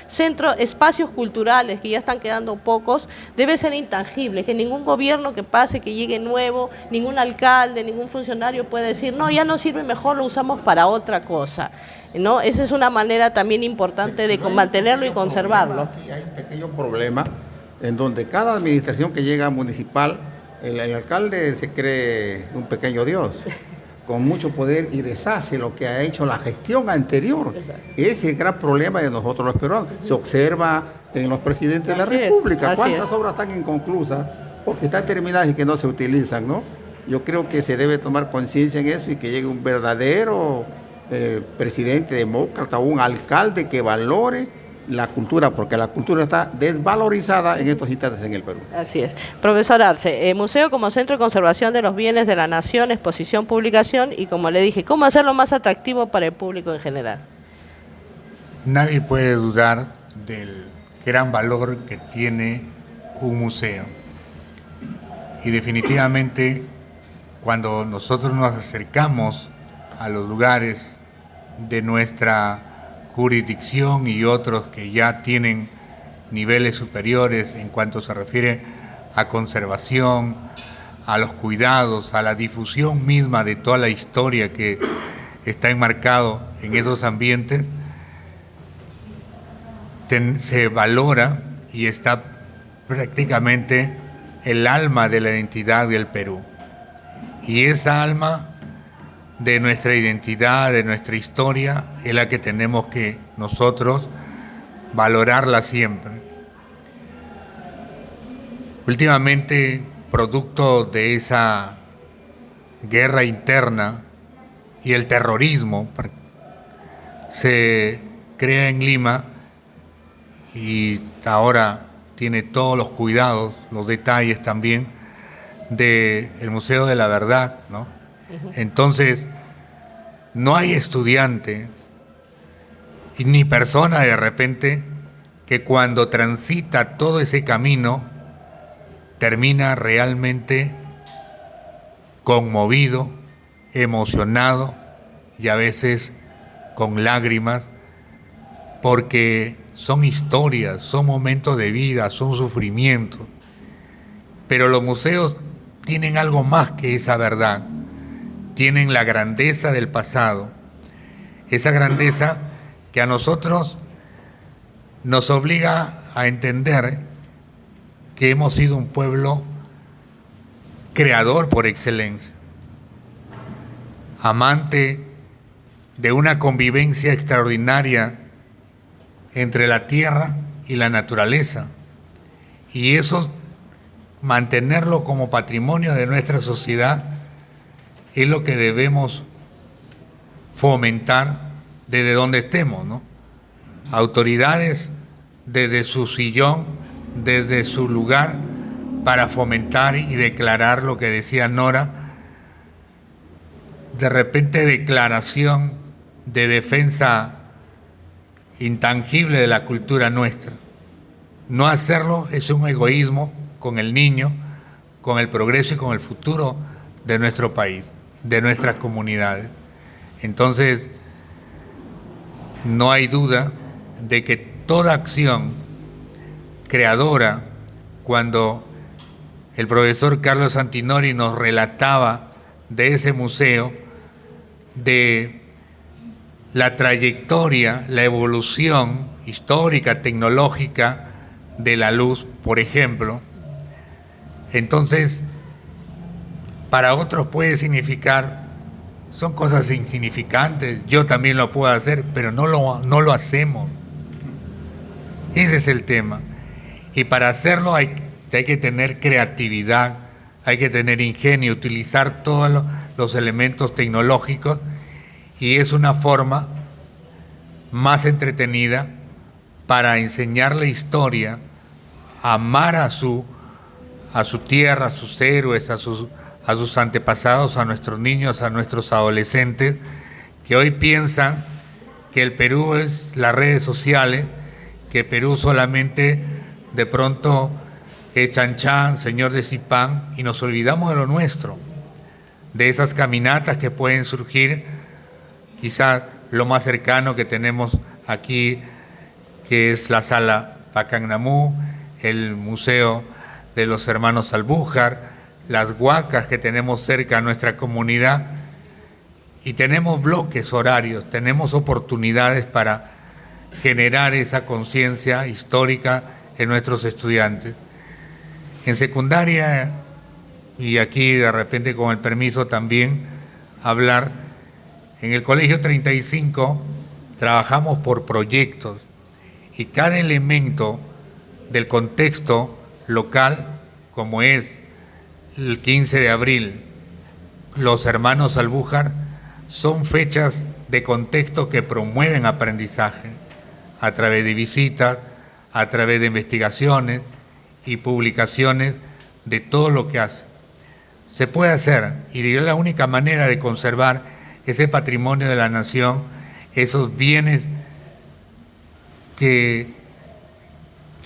espacios culturales que ya están quedando pocos, debe ser intangible, que ningún gobierno que pase, que llegue nuevo, ningún alcalde, ningún funcionario puede decir, no, ya no sirve, mejor lo usamos para otra cosa, ¿no? Esa es una manera también importante de mantenerlo y conservarlo. Aquí hay un pequeño problema en donde cada administración que llega municipal, el alcalde se cree un pequeño dios, con mucho poder, y deshace lo que ha hecho la gestión anterior. Ese es el gran problema de nosotros los peruanos. Se observa en los presidentes de la República. ¿Cuántas obras están inconclusas porque están terminadas y que no se utilizan, ¿no? Yo creo que se debe tomar conciencia en eso y que llegue un verdadero presidente demócrata o un alcalde que valore la cultura, porque la cultura está desvalorizada en estos instantes en el Perú. Así es. Profesor Arce, museo como centro de conservación de los bienes de la nación, exposición, publicación, y como le dije, ¿cómo hacerlo más atractivo para el público en general? Nadie puede dudar del gran valor que tiene un museo. Y definitivamente, cuando nosotros nos acercamos a los lugares de nuestra jurisdicción y otros que ya tienen niveles superiores en cuanto se refiere a conservación, a los cuidados, a la difusión misma de toda la historia que está enmarcado en esos ambientes, se valora y está prácticamente el alma de la identidad del Perú. Y esa alma de nuestra identidad, de nuestra historia, es la que tenemos que nosotros valorarla siempre. Últimamente, producto de esa guerra interna y el terrorismo, se crea en Lima, y ahora tiene todos los cuidados, los detalles también del Museo de la Verdad, ¿no? Entonces, no hay estudiante ni persona de repente que cuando transita todo ese camino termina realmente conmovido, emocionado y a veces con lágrimas, porque son historias, son momentos de vida, son sufrimientos. Pero los museos tienen algo más que esa verdad, tienen la grandeza del pasado, esa grandeza que a nosotros nos obliga a entender que hemos sido un pueblo creador por excelencia, amante de una convivencia extraordinaria entre la tierra y la naturaleza, y eso, mantenerlo como patrimonio de nuestra sociedad, es lo que debemos fomentar desde donde estemos, ¿no? Autoridades desde su sillón, desde su lugar, para fomentar y declarar lo que decía Nora, de repente declaración de defensa intangible de la cultura nuestra. No hacerlo es un egoísmo con el niño, con el progreso y con el futuro de nuestro país, de nuestras comunidades. Entonces, no hay duda de que toda acción creadora, cuando el profesor Carlos Antinori nos relataba de ese museo, de la trayectoria, la evolución histórica, tecnológica de la luz, por ejemplo, entonces, para otros puede significar, son cosas insignificantes, yo también lo puedo hacer, pero no lo hacemos. Ese es el tema. Y para hacerlo hay que tener creatividad, hay que tener ingenio, utilizar todos los elementos tecnológicos, y es una forma más entretenida para enseñar la historia, amar a su tierra, a sus héroes, a sus antepasados, a nuestros niños, a nuestros adolescentes, que hoy piensan que el Perú es las redes sociales, que Perú solamente de pronto es Chan Chan, señor de Zipán, y nos olvidamos de lo nuestro, de esas caminatas que pueden surgir, quizás lo más cercano que tenemos aquí, que es la Sala Pacannamú, el Museo de los Hermanos Albújar, las huacas que tenemos cerca a nuestra comunidad, y tenemos bloques horarios, tenemos oportunidades para generar esa conciencia histórica en nuestros estudiantes. En secundaria, y aquí de repente con el permiso también hablar, en el Colegio 35 trabajamos por proyectos, y cada elemento del contexto local, como es el 15 de abril, los Hermanos Albújar, son fechas de contexto que promueven aprendizaje a través de visitas, a través de investigaciones y publicaciones de todo lo que hace. Se puede hacer, y diría la única manera de conservar ese patrimonio de la nación, esos bienes que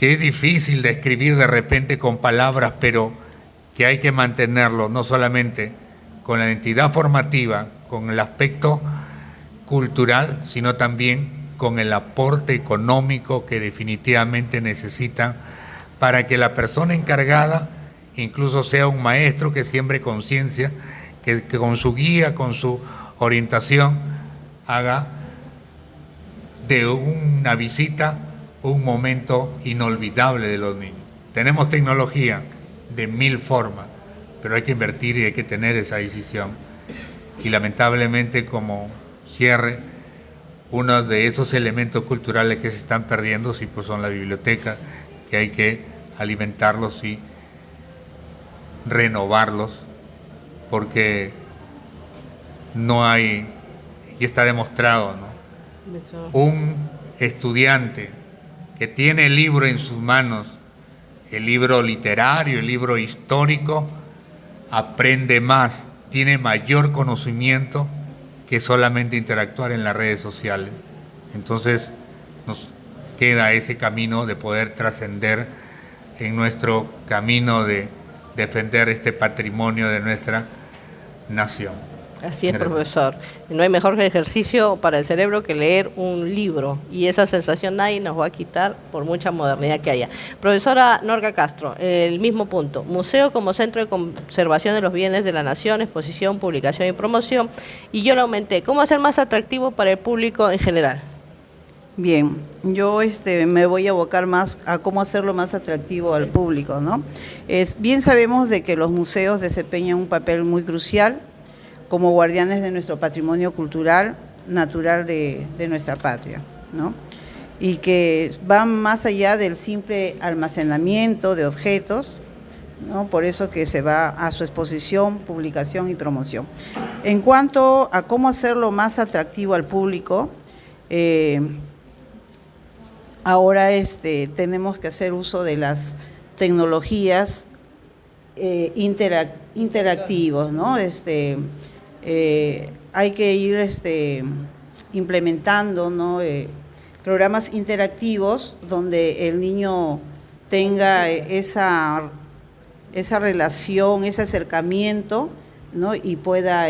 es difícil describir de repente con palabras, pero que hay que mantenerlo, no solamente con la identidad formativa, con el aspecto cultural, sino también con el aporte económico que definitivamente necesitan para que la persona encargada incluso sea un maestro que siembre conciencia, que con su guía, con su orientación, haga de una visita un momento inolvidable de los niños. Tenemos tecnología de 1000 formas, pero hay que invertir y hay que tener esa decisión. Y lamentablemente, como cierre, uno de esos elementos culturales que se están perdiendo sí, pues son las bibliotecas, que hay que alimentarlos y renovarlos, porque no hay, y está demostrado, ¿no? Un estudiante que tiene el libro en sus manos, el libro literario, el libro histórico, aprende más, tiene mayor conocimiento que solamente interactuar en las redes sociales. Entonces nos queda ese camino de poder trascender en nuestro camino de defender este patrimonio de nuestra nación. Así es, Gracias. profesor. No hay mejor ejercicio para el cerebro que leer un libro, y esa sensación nadie nos va a quitar por mucha modernidad que haya. Profesora Norca Castro, el mismo punto. Museo como centro de conservación de los bienes de la nación, exposición, publicación y promoción. Y yo lo aumenté. ¿Cómo hacer más atractivo para el público en general? Bien, yo me voy a abocar más a cómo hacerlo más atractivo al público, ¿no? Bien sabemos de que los museos desempeñan un papel muy crucial como guardianes de nuestro patrimonio cultural natural de nuestra patria, ¿no? Y que van más allá del simple almacenamiento de objetos, ¿no? Por eso que se va a su exposición, publicación y promoción. En cuanto a cómo hacerlo más atractivo al público, ahora tenemos que hacer uso de las tecnologías interactivos, ¿no? Hay que ir implementando, ¿no? Programas interactivos donde el niño tenga esa relación, ese acercamiento, ¿no? Y pueda,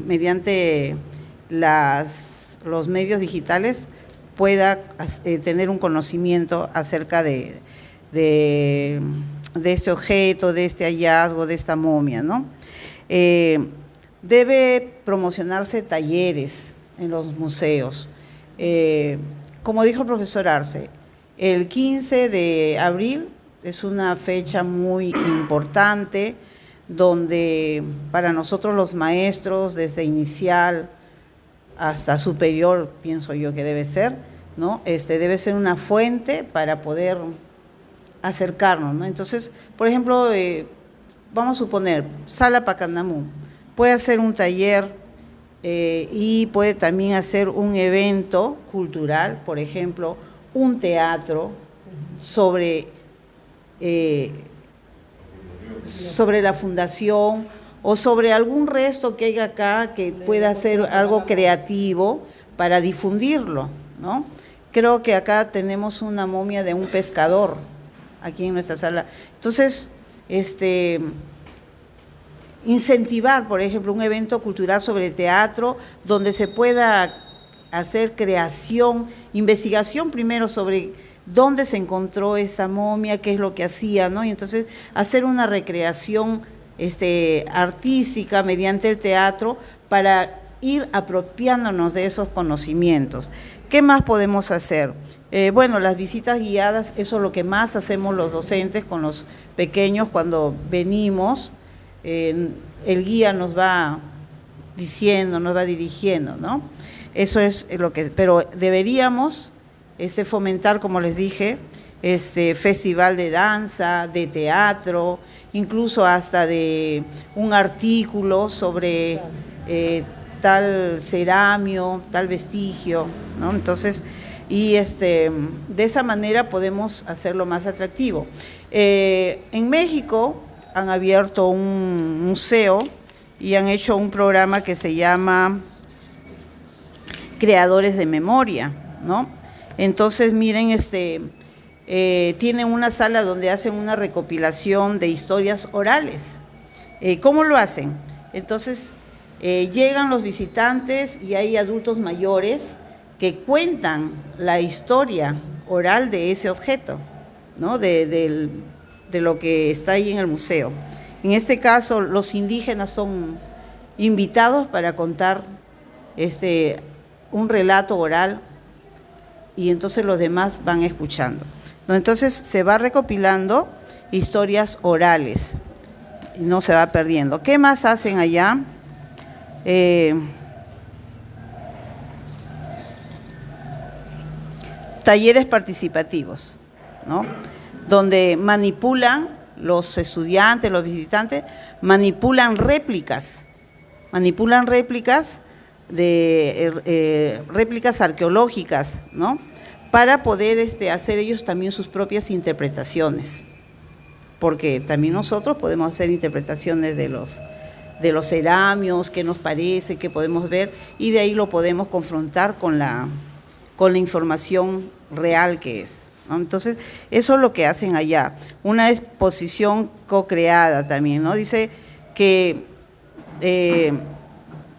mediante los medios digitales, pueda tener un conocimiento acerca de este objeto, de este hallazgo, de esta momia, ¿no? Debe promocionarse talleres en los museos. Como dijo el profesor Arce, el 15 de abril es una fecha muy importante donde para nosotros los maestros, desde inicial hasta superior, pienso yo que debe ser, ¿no? Debe ser una fuente para poder acercarnos, ¿no? Entonces, por ejemplo, vamos a suponer, Sala Pacandamú puede hacer un taller y puede también hacer un evento cultural, por ejemplo, un teatro sobre la fundación o sobre algún resto que haya acá que pueda ser algo creativo para difundirlo, ¿no? Creo que acá tenemos una momia de un pescador aquí en nuestra sala. Entonces, incentivar, por ejemplo, un evento cultural sobre teatro donde se pueda hacer creación, investigación primero sobre dónde se encontró esta momia, qué es lo que hacía, ¿no? Y entonces hacer una recreación artística mediante el teatro para ir apropiándonos de esos conocimientos. ¿Qué más podemos hacer? Bueno, las visitas guiadas, eso es lo que más hacemos los docentes con los pequeños cuando venimos. El guía nos va diciendo, nos va dirigiendo, ¿no? Eso es lo que, pero deberíamos fomentar, como les dije, festival de danza, de teatro, incluso hasta de un artículo sobre tal ceramio, tal vestigio, ¿no? Entonces, y de esa manera podemos hacerlo más atractivo. En México han abierto un museo y han hecho un programa que se llama Creadores de Memoria, ¿no? Entonces, miren, tienen una sala donde hacen una recopilación de historias orales. ¿Cómo lo hacen? Entonces, llegan los visitantes y hay adultos mayores que cuentan la historia oral de ese objeto, ¿no? De lo que está ahí en el museo. En este caso, los indígenas son invitados para contar un relato oral y entonces los demás van escuchando, ¿no? Entonces se va recopilando historias orales. Y no se va perdiendo. ¿Qué más hacen allá? Talleres participativos, ¿no? Donde manipulan los estudiantes, los visitantes, manipulan réplicas de réplicas arqueológicas, ¿no? Para poder hacer ellos también sus propias interpretaciones, porque también nosotros podemos hacer interpretaciones de los ceramios, qué nos parece, qué podemos ver, y de ahí lo podemos confrontar con la información real que es, ¿no? Entonces, eso es lo que hacen allá. Una exposición co-creada también, ¿no? Dice que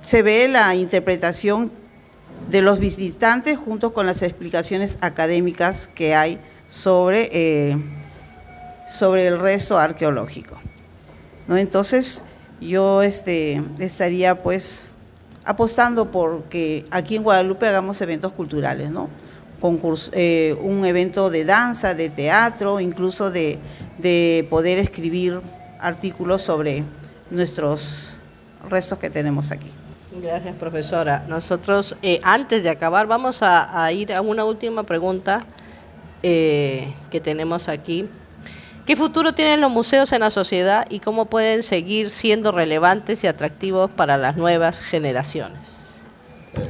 se ve la interpretación de los visitantes junto con las explicaciones académicas que hay sobre el resto arqueológico, ¿no? Entonces, yo estaría pues apostando porque aquí en Guadalupe hagamos eventos culturales, ¿no? Un evento de danza, de teatro, incluso de poder escribir artículos sobre nuestros restos que tenemos aquí. Gracias, profesora. Nosotros, antes de acabar, vamos a ir a una última pregunta que tenemos aquí. ¿Qué futuro tienen los museos en la sociedad y cómo pueden seguir siendo relevantes y atractivos para las nuevas generaciones?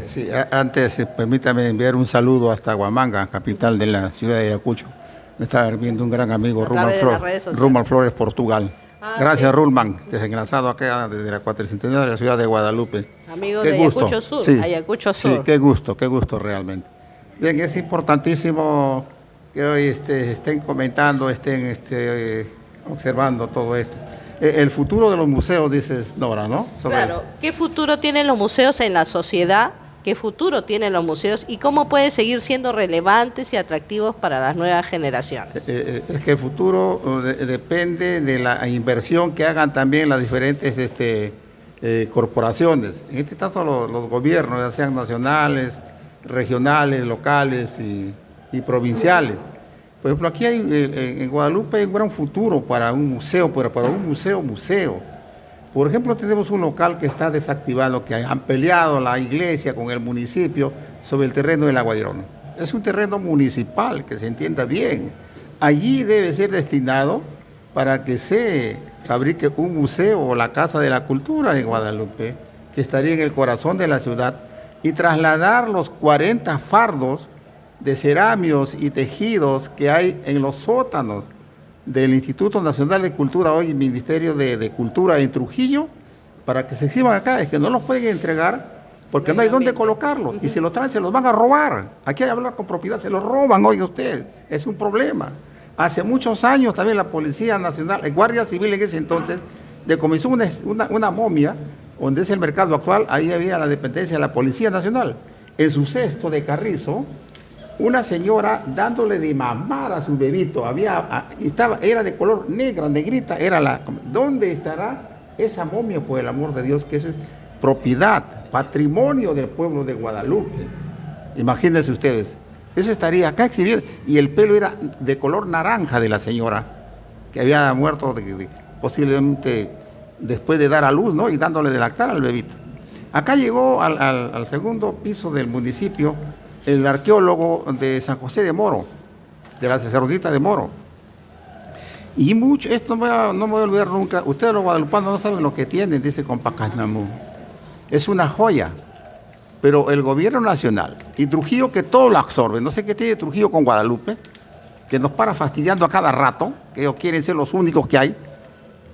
Sí, antes permítame enviar un saludo hasta Huamanga, capital de la ciudad de Ayacucho. Me está viendo un gran amigo, Rulman Flores, Portugal. Gracias, sí. Rulman, desenlazado acá desde la cuatricentenaria de la ciudad de Guadalupe. Amigo de Ayacucho Sur, sí, Ayacucho Sur. Sí, qué gusto realmente. Bien, es importantísimo que hoy estén comentando, estén observando todo esto. El futuro de los museos, dices Nora, ¿no? Claro, ¿qué futuro tienen los museos en la sociedad? ¿Qué futuro tienen los museos? ¿Y cómo pueden seguir siendo relevantes y atractivos para las nuevas generaciones? Es que el futuro depende de la inversión que hagan también las diferentes corporaciones. En este caso los gobiernos, ya sean nacionales, regionales, locales y provinciales. Por ejemplo, aquí en Guadalupe hay un gran futuro para un museo, pero para un museo. Por ejemplo, tenemos un local que está desactivado, que han peleado la iglesia con el municipio sobre el terreno del Aguairón. Es un terreno municipal, que se entienda bien. Allí debe ser destinado para que se fabrique un museo o la Casa de la Cultura de Guadalupe, que estaría en el corazón de la ciudad, y trasladar los 40 fardos de ceramios y tejidos que hay en los sótanos del Instituto Nacional de Cultura, hoy Ministerio de Cultura en Trujillo, para que se exhiban acá. Es que no los pueden entregar porque no hay dónde colocarlos, y si los traen se los van a robar. Aquí hay que hablar con propiedad, se los roban, oiga usted, es un problema. Hace muchos años también la Policía Nacional, el Guardia Civil en ese entonces, decomisó una momia, donde es el mercado actual, ahí había la dependencia de la Policía Nacional. En su cesto de carrizo, una señora dándole de mamar a su bebito, era de color negrita, ¿dónde estará esa momia, por el amor de Dios? Que eso es propiedad, patrimonio del pueblo de Guadalupe. Imagínense ustedes, eso estaría acá exhibido, y el pelo era de color naranja de la señora, que había muerto posiblemente después de dar a luz, ¿no? Y dándole de lactar al bebito. Acá llegó al segundo piso del municipio el arqueólogo de San José de Moro, de la sacerdotisa de Moro. Y esto no me voy a olvidar nunca. Ustedes los guadalupanos no saben lo que tienen, dice con Pacasnamú. Es una joya. Pero el gobierno nacional y Trujillo, que todo lo absorbe, no sé qué tiene Trujillo con Guadalupe, que nos para fastidiando a cada rato, que ellos quieren ser los únicos que hay.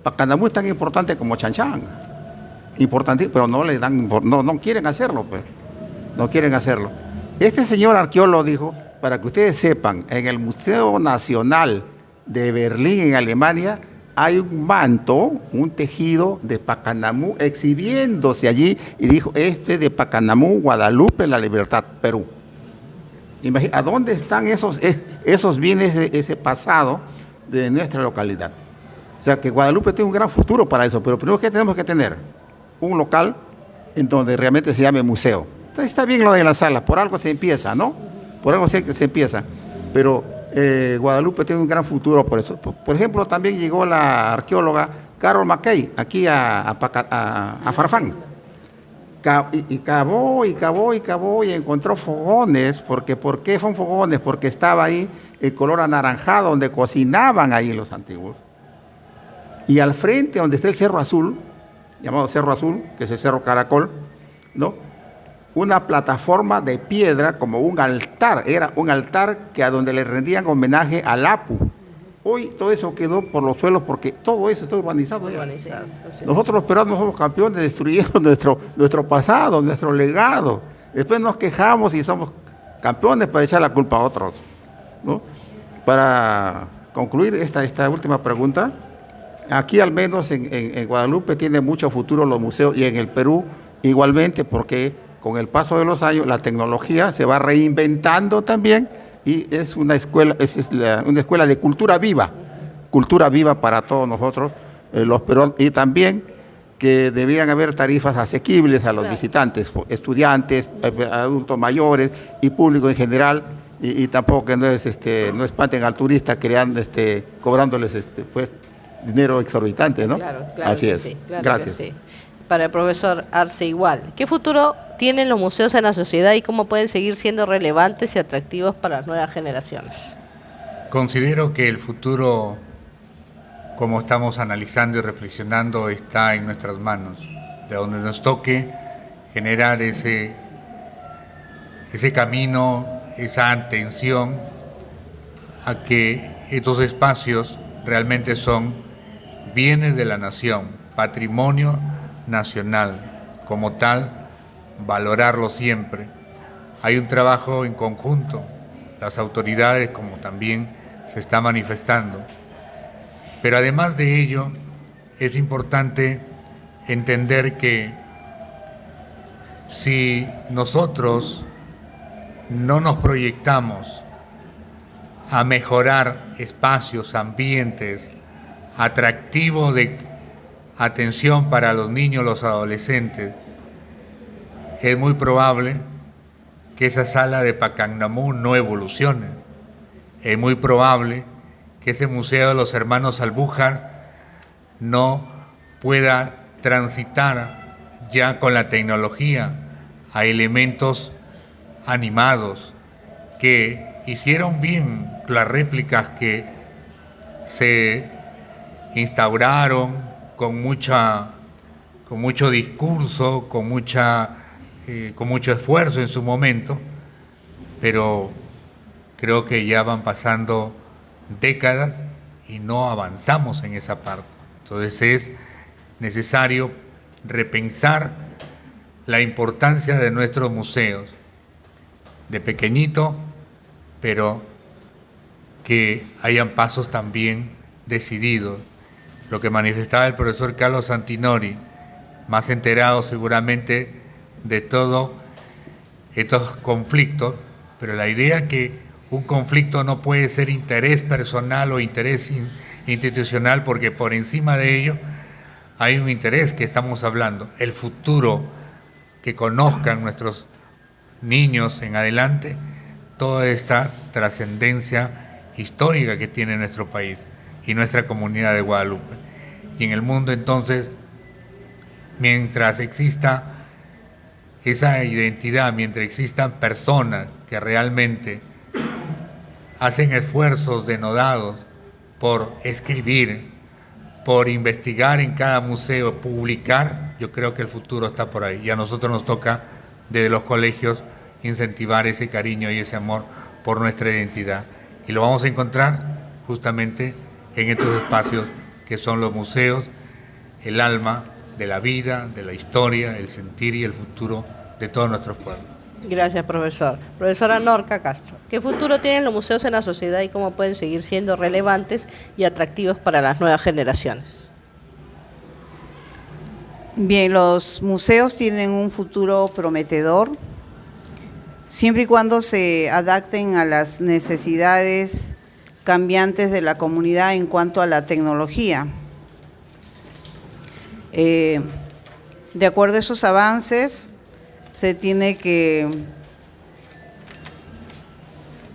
Pacasnamú es tan importante como Chanchán. Importante, pero no quieren hacerlo, pues. No quieren hacerlo. Este señor arqueólogo dijo, para que ustedes sepan, en el Museo Nacional de Berlín, en Alemania, hay un manto, un tejido de Pacasnamú exhibiéndose allí, y dijo, de Pacasnamú, Guadalupe, La Libertad, Perú. Imagina, ¿a dónde están esos bienes, ese pasado de nuestra localidad? O sea, que Guadalupe tiene un gran futuro para eso, pero primero que tenemos que tener un local en donde realmente se llame museo. Está bien lo de la sala, por algo se empieza, ¿no? Por algo se empieza. Pero Guadalupe tiene un gran futuro por eso. Por ejemplo, también llegó la arqueóloga Carol McKay aquí a Farfán. Y cavó y encontró fogones. ¿Por qué son fogones? Porque estaba ahí el color anaranjado donde cocinaban ahí los antiguos. Y al frente, donde está el Cerro Azul, llamado Cerro Azul, que es el Cerro Caracol, ¿no?, una plataforma de piedra como un altar, era un altar que a donde le rendían homenaje al Apu. Hoy todo eso quedó por los suelos porque todo eso está urbanizado. Nosotros los peruanos somos campeones destruyendo nuestro pasado, nuestro legado. Después nos quejamos y somos campeones para echar la culpa a otros, ¿no? Para concluir esta última pregunta, aquí al menos en Guadalupe tiene mucho futuro los museos y en el Perú igualmente, porque con el paso de los años la tecnología se va reinventando también y es una escuela, una escuela de cultura viva para todos nosotros, los peruanos, y también que debían haber tarifas asequibles a los visitantes, estudiantes, adultos mayores y público en general, y tampoco que no espanten al turista cobrándoles pues dinero exorbitante, ¿no? Claro, así es. Sí, claro. Gracias. Sí. Para el profesor Arce igual, ¿qué futuro tienen los museos en la sociedad y cómo pueden seguir siendo relevantes y atractivos para las nuevas generaciones? Considero que el futuro, como estamos analizando y reflexionando, está en nuestras manos, de donde nos toque generar ese camino, esa atención a que estos espacios realmente son bienes de la nación, patrimonio nacional, como tal, valorarlo siempre. Hay un trabajo en conjunto, las autoridades como también se está manifestando. Pero además de ello, es importante entender que si nosotros no nos proyectamos a mejorar espacios, ambientes, atractivos de atención para los niños, los adolescentes, es muy probable que esa sala de Pacandamú no evolucione. Es muy probable que ese museo de los hermanos Albújar no pueda transitar ya con la tecnología a elementos animados que hicieron bien las réplicas que se instauraron con mucho discurso, con mucho esfuerzo en su momento, pero creo que ya van pasando décadas y no avanzamos en esa parte. Entonces es necesario repensar la importancia de nuestros museos, de pequeñito, pero que hayan pasos también decididos. Lo que manifestaba el profesor Carlos Santinori, más enterado seguramente de todos estos conflictos, pero la idea que un conflicto no puede ser interés personal o interés institucional, porque por encima de ello hay un interés que estamos hablando, el futuro, que conozcan nuestros niños en adelante toda esta trascendencia histórica que tiene nuestro país y nuestra comunidad de Guadalupe. Y en el mundo, entonces, mientras exista esa identidad, mientras existan personas que realmente hacen esfuerzos denodados por escribir, por investigar en cada museo, publicar, yo creo que el futuro está por ahí. Y a nosotros nos toca, desde los colegios, incentivar ese cariño y ese amor por nuestra identidad. Y lo vamos a encontrar justamente en estos espacios que son los museos, el alma de la vida, de la historia, el sentir y el futuro de todos nuestros pueblos. Gracias, profesor. Profesora Norca Castro, ¿qué futuro tienen los museos en la sociedad y cómo pueden seguir siendo relevantes y atractivos para las nuevas generaciones? Bien, los museos tienen un futuro prometedor, siempre y cuando se adapten a las necesidades cambiantes de la comunidad en cuanto a la tecnología. De acuerdo a esos avances, se tiene que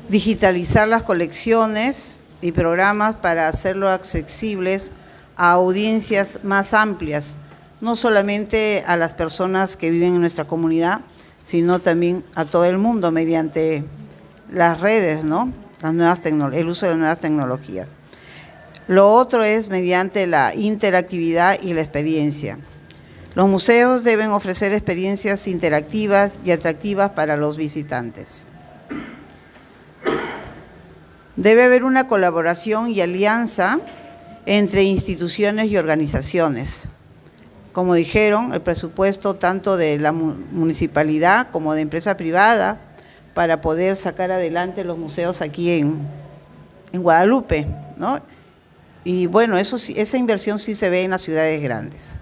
digitalizar las colecciones y programas para hacerlo accesibles a audiencias más amplias, no solamente a las personas que viven en nuestra comunidad, sino también a todo el mundo mediante las redes, ¿no? El uso de las nuevas tecnologías. Lo otro es mediante la interactividad y la experiencia. Los museos deben ofrecer experiencias interactivas y atractivas para los visitantes. Debe haber una colaboración y alianza entre instituciones y organizaciones. Como dijeron, el presupuesto tanto de la municipalidad como de empresa privada para poder sacar adelante los museos aquí en Guadalupe, ¿no? Y bueno, eso sí, esa inversión sí se ve en las ciudades grandes.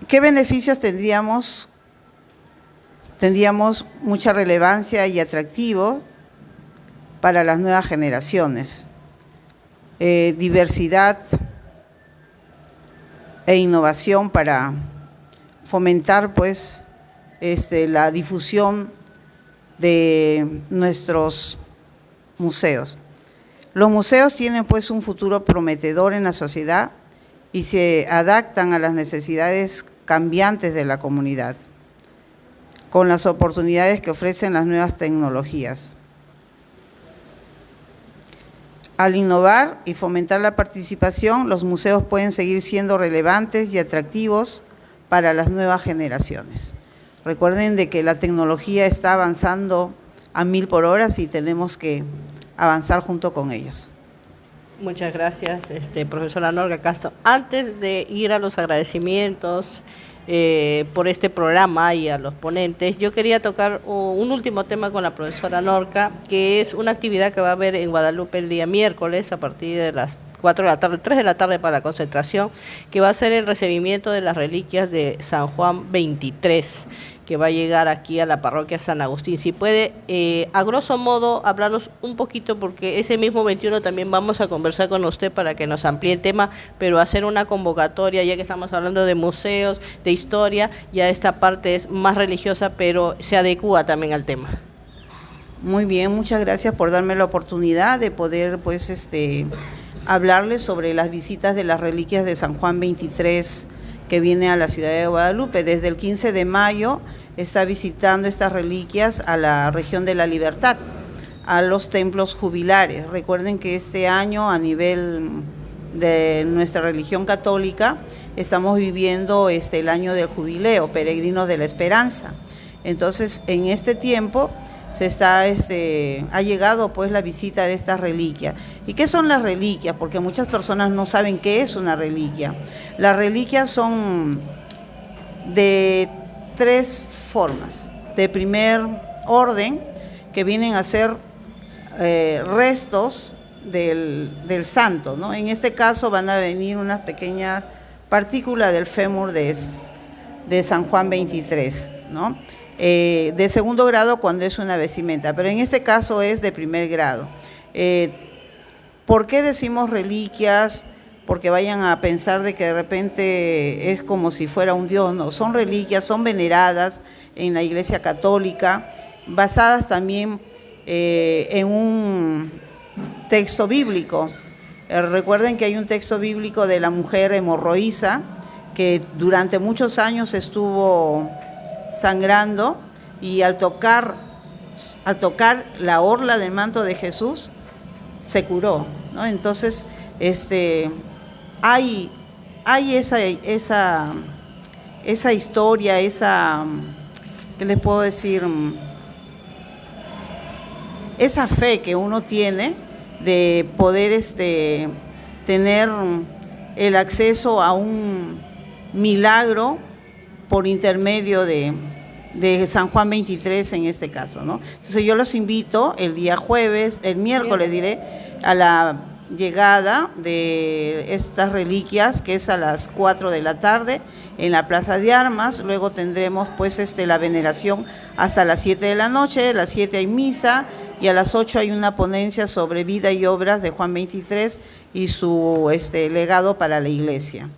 ¿Qué beneficios tendríamos? Tendríamos mucha relevancia y atractivo para las nuevas generaciones. Diversidad e innovación para fomentar pues la difusión de nuestros museos. Los museos tienen pues un futuro prometedor en la sociedad y se adaptan a las necesidades cambiantes de la comunidad, con las oportunidades que ofrecen las nuevas tecnologías. Al innovar y fomentar la participación, los museos pueden seguir siendo relevantes y atractivos para las nuevas generaciones. Recuerden de que la tecnología está avanzando a 1000 por hora y tenemos que avanzar junto con ellos. Muchas gracias, profesora Norca Castro. Antes de ir a los agradecimientos por este programa y a los ponentes, yo quería tocar un último tema con la profesora Norca, que es una actividad que va a haber en Guadalupe el día miércoles a partir de las 4 de la tarde, 3 de la tarde para la concentración, que va a ser el recibimiento de las reliquias de San Juan 23, que va a llegar aquí a la parroquia San Agustín. Si puede, a grosso modo, hablarnos un poquito, porque ese mismo 21 también vamos a conversar con usted para que nos amplíe el tema, pero hacer una convocatoria, ya que estamos hablando de museos, de historia, ya esta parte es más religiosa, pero se adecúa también al tema. Muy bien, muchas gracias por darme la oportunidad de poder, pues, hablarles sobre las visitas de las reliquias de San Juan 23 que viene a la ciudad de Guadalupe. Desde el 15 de mayo está visitando estas reliquias a la región de La Libertad, a los templos jubilares. Recuerden que este año, a nivel de nuestra religión católica, estamos viviendo el año del jubileo, Peregrinos de la Esperanza. Entonces, en este tiempo ha llegado pues la visita de estas reliquias. ¿Y qué son las reliquias? Porque muchas personas no saben qué es una reliquia. Las reliquias son de 3 formas. De primer orden, que vienen a ser restos del santo, ¿no? En este caso van a venir unas pequeñas partículas del fémur de San Juan 23, ¿no? De segundo grado cuando es una vestimenta, pero en este caso es de primer grado. ¿Por qué decimos reliquias? Porque vayan a pensar de que de repente es como si fuera un dios. No, son reliquias, son veneradas en la Iglesia Católica, basadas también en un texto bíblico. Recuerden que hay un texto bíblico de la mujer hemorroísa que durante muchos años estuvo sangrando, y al tocar la orla del manto de Jesús se curó, ¿no? Entonces hay esa historia, ¿qué les puedo decir? Esa fe que uno tiene de poder tener el acceso a un milagro por intermedio de San Juan 23 en este caso, ¿no? Entonces yo los invito el miércoles diré, a la llegada de estas reliquias, que es a las 4 de la tarde en la Plaza de Armas. Luego tendremos pues la veneración hasta las 7 de la noche, a las 7 hay misa y a las 8 hay una ponencia sobre vida y obras de Juan 23 y su legado para la iglesia.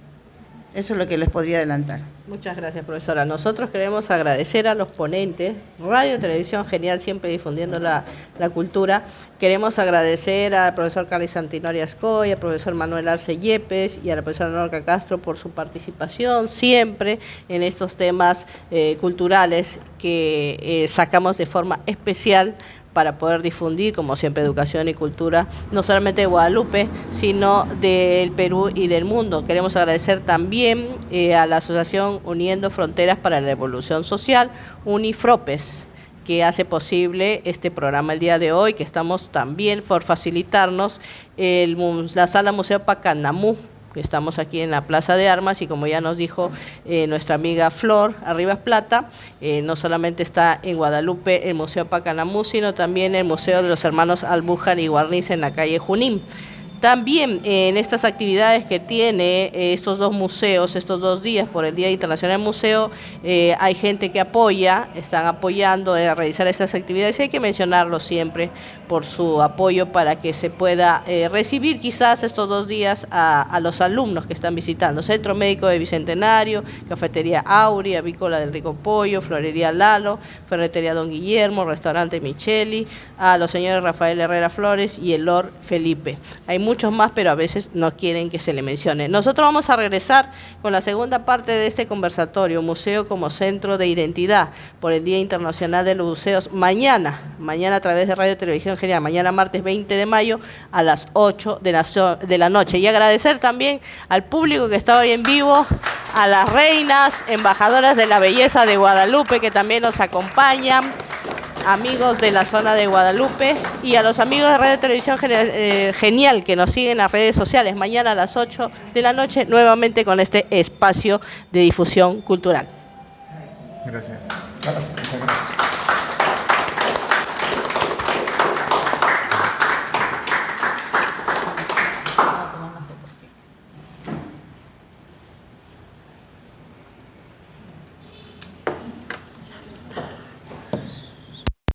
Eso es lo que les podría adelantar. Muchas gracias, profesora. Nosotros queremos agradecer a los ponentes, Radio y Televisión Genial, siempre difundiendo la cultura. Queremos agradecer al profesor Carlos Santinori Ascoy, al profesor Manuel Arce Yepes y a la profesora Norca Castro por su participación siempre en estos temas culturales que sacamos de forma especial para poder difundir, como siempre, educación y cultura, no solamente de Guadalupe, sino del Perú y del mundo. Queremos agradecer también a la Asociación Uniendo Fronteras para la Evolución Social, UNIFROPES, que hace posible este programa el día de hoy, que estamos también por facilitarnos la Sala Museo Pacanamú, que estamos aquí en la Plaza de Armas, y como ya nos dijo nuestra amiga Flor Arribas Plata, no solamente está en Guadalupe el Museo Pacanamú, sino también el Museo de los Hermanos Albújar y Guarniz en la calle Junín. También en estas actividades que tiene estos dos museos, estos 2 días por el Día Internacional del Museo, hay gente que apoya, están apoyando a realizar esas actividades, y hay que mencionarlo siempre por su apoyo para que se pueda recibir quizás estos 2 días a los alumnos que están visitando. Centro Médico de Bicentenario, Cafetería Auri, Avícola del Rico Pollo, Florería Lalo, Ferretería Don Guillermo, Restaurante Micheli, a los señores Rafael Herrera Flores y el Lord Felipe. Hay muchos más, pero a veces no quieren que se le mencione. Nosotros vamos a regresar con la segunda parte de este conversatorio, Museo como Centro de Identidad, por el Día Internacional de los Museos, mañana a través de Radio y Televisión Genial, mañana martes 20 de mayo a las 8 de la noche. Y agradecer también al público que está hoy en vivo, a las reinas, embajadoras de la belleza de Guadalupe, que también nos acompañan, amigos de la zona de Guadalupe, y a los amigos de Radio y Televisión Genial que nos siguen en las redes sociales. Mañana a las 8 de la noche, nuevamente con este espacio de difusión cultural. Gracias.